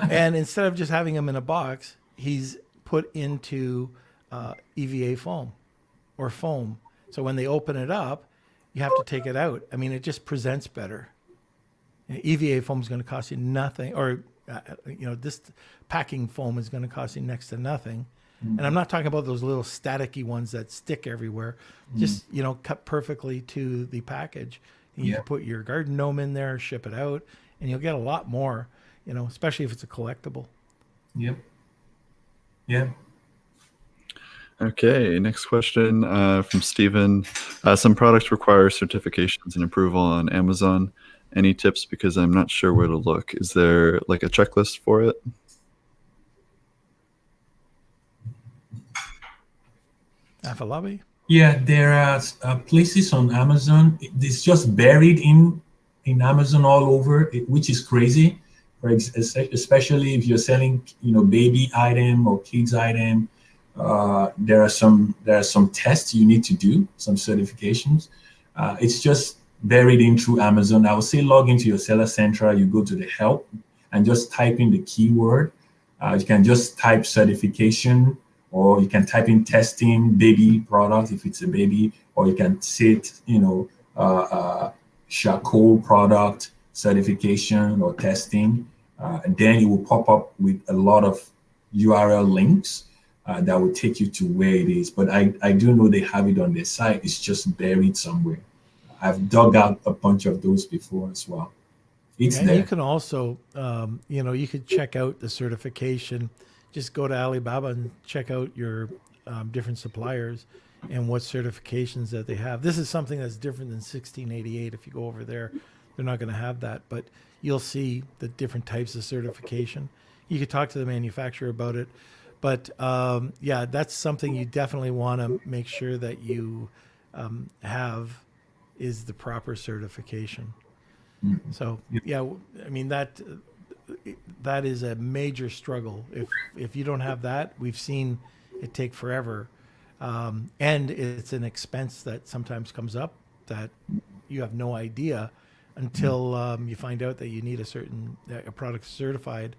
and instead of just having him in a box, he's put into EVA foam or foam. So when they open it up, you have to take it out. I mean, it just presents better. EVA foam is going to cost you nothing, or this packing foam is going to cost you next to nothing. Mm-hmm. And I'm not talking about those little staticky ones that stick everywhere. Mm-hmm. Just cut perfectly to the package. And you can put your garden gnome in there, ship it out, and you'll get a lot more. Especially if it's a collectible. Yep. Yeah. Okay, next question from Steven. Some products require certifications and approval on Amazon. Any tips? Because I'm not sure where to look. Is there like a checklist for it? Afolabi? Yeah, there are places on Amazon. It's just buried in Amazon all over, which is crazy. Especially if you're selling, baby item or kids item. There are some tests you need to do, some certifications. It's just buried in through Amazon. I would say log into your Seller Central. You go to the help and just type in the keyword. You can just type certification, or you can type in testing baby product if it's a baby, or you can say charcoal product certification or testing. And then it will pop up with a lot of URL links that will take you to where it is. But I do know they have it on their site. It's just buried somewhere. I've dug out a bunch of those before as well. It's there. You can also, you could check out the certification. Just go to Alibaba and check out your different suppliers and what certifications that they have. This is something that's different than 1688. If you go over there, they're not going to have that, but you'll see the different types of certification. You could talk to the manufacturer about it. But that's something you definitely want to make sure that you have is the proper certification. Mm-hmm. So, I mean, that is a major struggle. If you don't have that, we've seen it take forever. And it's an expense that sometimes comes up that you have no idea until you find out that you need a product certified.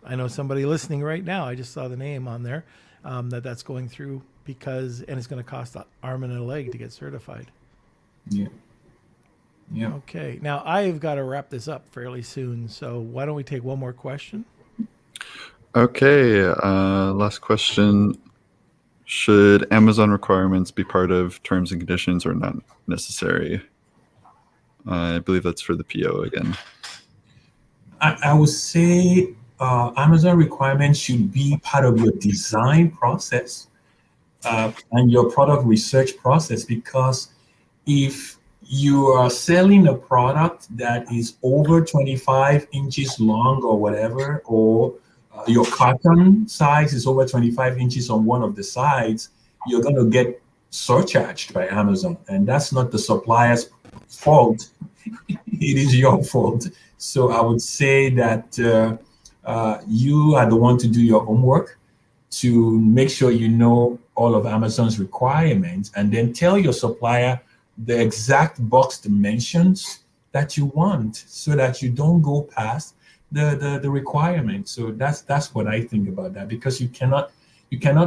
I know somebody listening right now. I just saw the name on there that's going through and it's going to cost an arm and a leg to get certified. Yeah. Yeah. Okay. Now I've got to wrap this up fairly soon. So why don't we take one more question? Okay. Last question. Should Amazon requirements be part of terms and conditions or not necessary? I believe that's for the PO again. I would say Amazon requirements should be part of your design process and your product research process, because if you are selling a product that is over 25 inches long or whatever, or your carton size is over 25 inches on one of the sides, you're going to get surcharged by Amazon. And that's not the supplier's fault. It is your fault. So I would say that you are the one to do your homework to make sure you know all of Amazon's requirements, and then tell your supplier the exact box dimensions that you want so that you don't go past the requirement. So that's what I think about that, because you cannot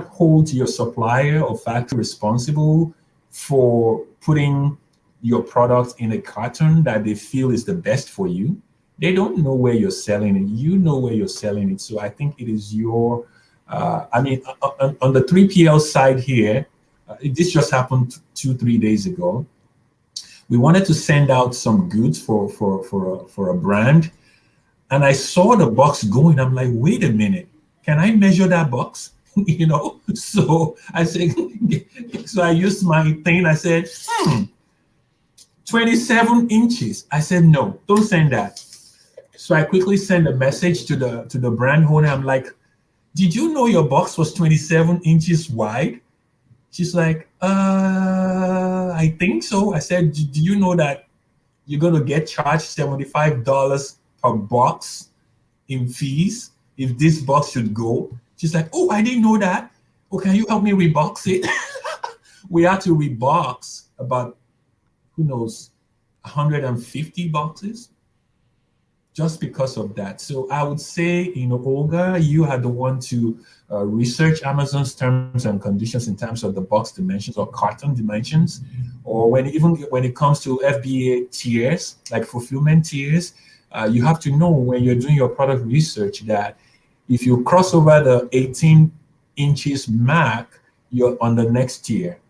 hold your supplier or factory responsible for putting your product in a carton that they feel is the best for you. They don't know where you're selling it. You know where you're selling it. So I think it is your, on the 3PL side here, this just happened 2-3 days ago. we wanted to send out some goods for a brand, and I saw the box going. I'm like, wait a minute, can I measure that box? So I said, so I used my thing. I said, 27 inches. I said, no, don't send that. So I quickly sent a message to the brand owner. I'm like, did you know your box was 27 inches wide? She's like, I think so. I said, do you know that you're going to get charged $75 per box in fees if this box should go? She's like, oh, I didn't know that. Oh, can you help me rebox it? We had to rebox about, who knows, 150 boxes just because of that. So I would say, Olga, you are the one to research Amazon's terms and conditions in terms of the box dimensions or carton dimensions, or when it comes to FBA tiers, like fulfillment tiers, you have to know when you're doing your product research that if you cross over the 18 inches mark, you're on the next tier,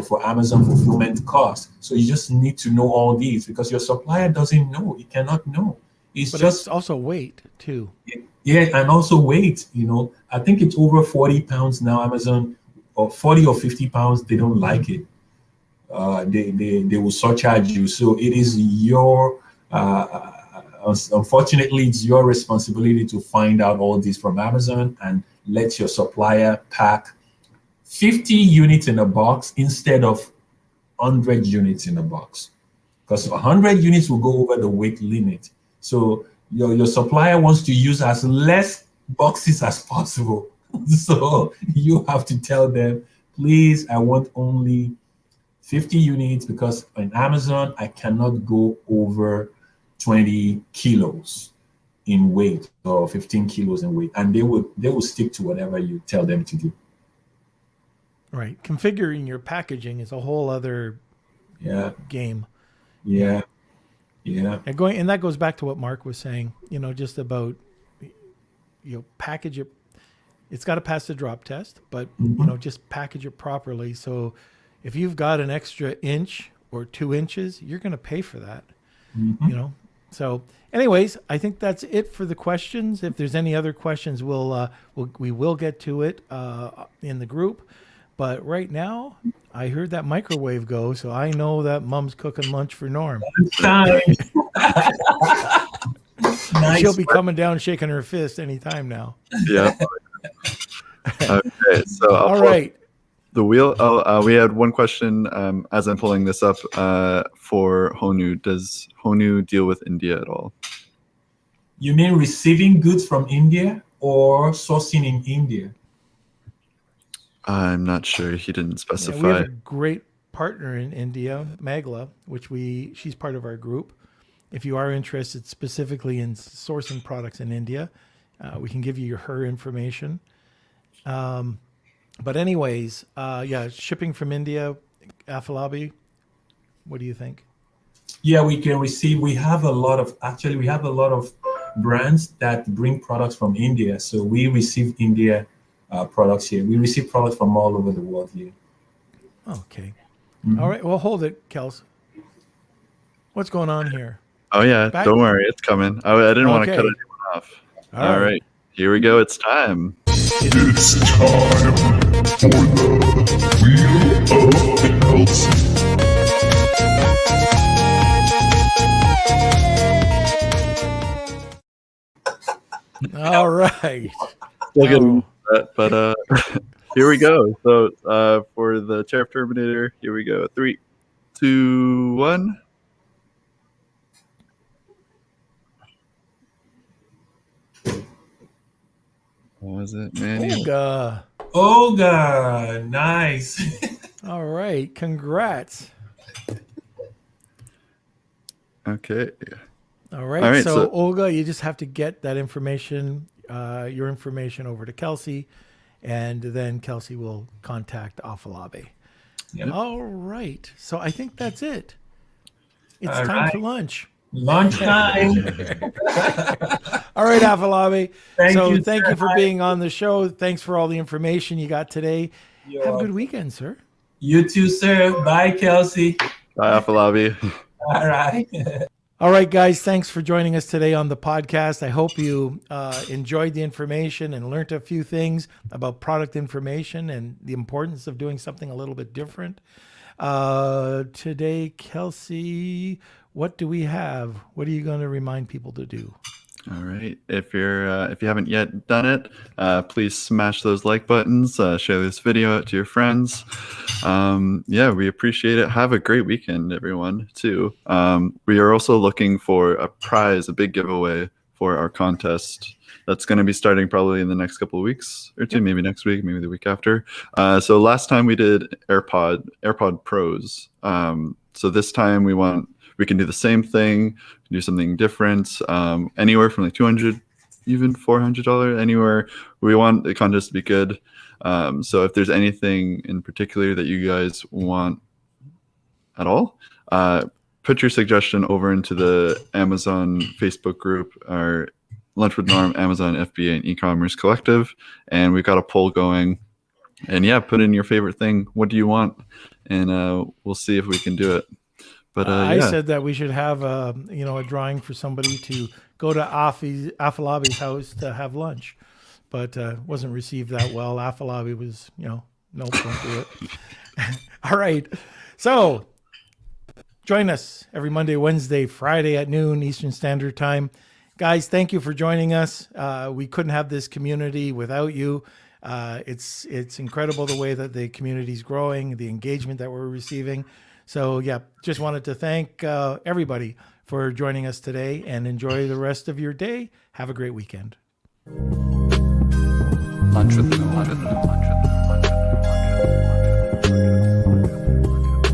for Amazon fulfillment costs. So you just need to know all these because your supplier doesn't know. He cannot know. It's also weight too. Yeah, and also weight. I think it's over 40 pounds now. Amazon, or 40 or 50 pounds, they don't like it. They will surcharge you. So it is your, unfortunately, it's your responsibility to find out all this from Amazon and let your supplier pack 50 units in a box instead of 100 units in a box, because 100 units will go over the weight limit. So your supplier wants to use as less boxes as possible. So you have to tell them, please, I want only 50 units because on Amazon, I cannot go over 20 kilos in weight or 15 kilos in weight. And they will stick to whatever you tell them to do. Right. Configuring your packaging is a whole other game. Yeah. And that goes back to what Mark was saying, just about, package it. It's got to pass the drop test, but, just package it properly. So if you've got an extra inch or 2 inches, you're going to pay for that, So anyways, I think that's it for the questions. If there's any other questions, we will get to it in the group. But right now, I heard that microwave go, so I know that Mom's cooking lunch for Norm. Nice. She'll be coming down shaking her fist anytime now. Yeah. Okay, so all right. The wheel. We had one question as I'm pulling this up for Honu. Does Honu deal with India at all? You mean receiving goods from India or sourcing in India? I'm not sure. He didn't specify. We have a great partner in India, Magla, which she's part of our group. If you are interested specifically in sourcing products in India, we can give you her information. But anyways, shipping from India, Afolabi, what do you think? Yeah, we can receive. We have a lot of brands that bring products from India. So we receive India products here. We receive products from all over the world here. Okay. Mm-hmm. All right. Well, hold it, Kels. What's going on here? Oh, yeah. Don't worry. It's coming. I didn't want to cut anyone off. All right. Here we go. It's time. It's time for the Wheel of Kelsey. All right. But here we go. So for the Tariff Terminator, here we go. 3, 2, 1. What was it, Manny? Olga, nice. All right, congrats. Okay. All right, so Olga, you just have to get that information, your information over to Kelsey, and then Kelsey will contact Afolabi. Yep. All right, so I think that's it. It's time for lunch. Lunchtime. All right, Afolabi. Thank you for Hi. being on the show. Thanks for all the information you got today. Have a good weekend, sir. You too, sir. Bye, Kelsey. Bye, Afolabi. All right. All right, guys, thanks for joining us today on the podcast. I hope you enjoyed the information and learned a few things about product information and the importance of doing something a little bit different. Today, Kelsey, what do we have? What are you going to remind people to do? All right. If you haven't yet done it, please smash those like buttons. Share this video out to your friends. We appreciate it. Have a great weekend, everyone. Too. We are also looking for a prize, a big giveaway for our contest. That's going to be starting probably in the next couple of weeks or two, maybe next week, maybe the week after. So last time we did AirPod Pros. So this time we can do the same thing, do something different, anywhere from like $200, even $400, anywhere. We want the contest to be good. So if there's anything in particular that you guys want at all, put your suggestion over into the Amazon Facebook group, our Lunch with Norm, Amazon FBA, and e-commerce collective. And we've got a poll going. And yeah, put in your favorite thing. What do you want? And we'll see if we can do it. But I said that we should have a drawing for somebody to go to Afolabi's house to have lunch, but wasn't received that well. Afolabi was, nope, don't do it. All right. So join us every Monday, Wednesday, Friday at noon Eastern Standard Time. Guys, thank you for joining us. We couldn't have this community without you. It's incredible the way that the community is growing, the engagement that we're receiving. So yeah, just wanted to thank everybody for joining us today, and enjoy the rest of your day. Have a great weekend. Lunch with Norm.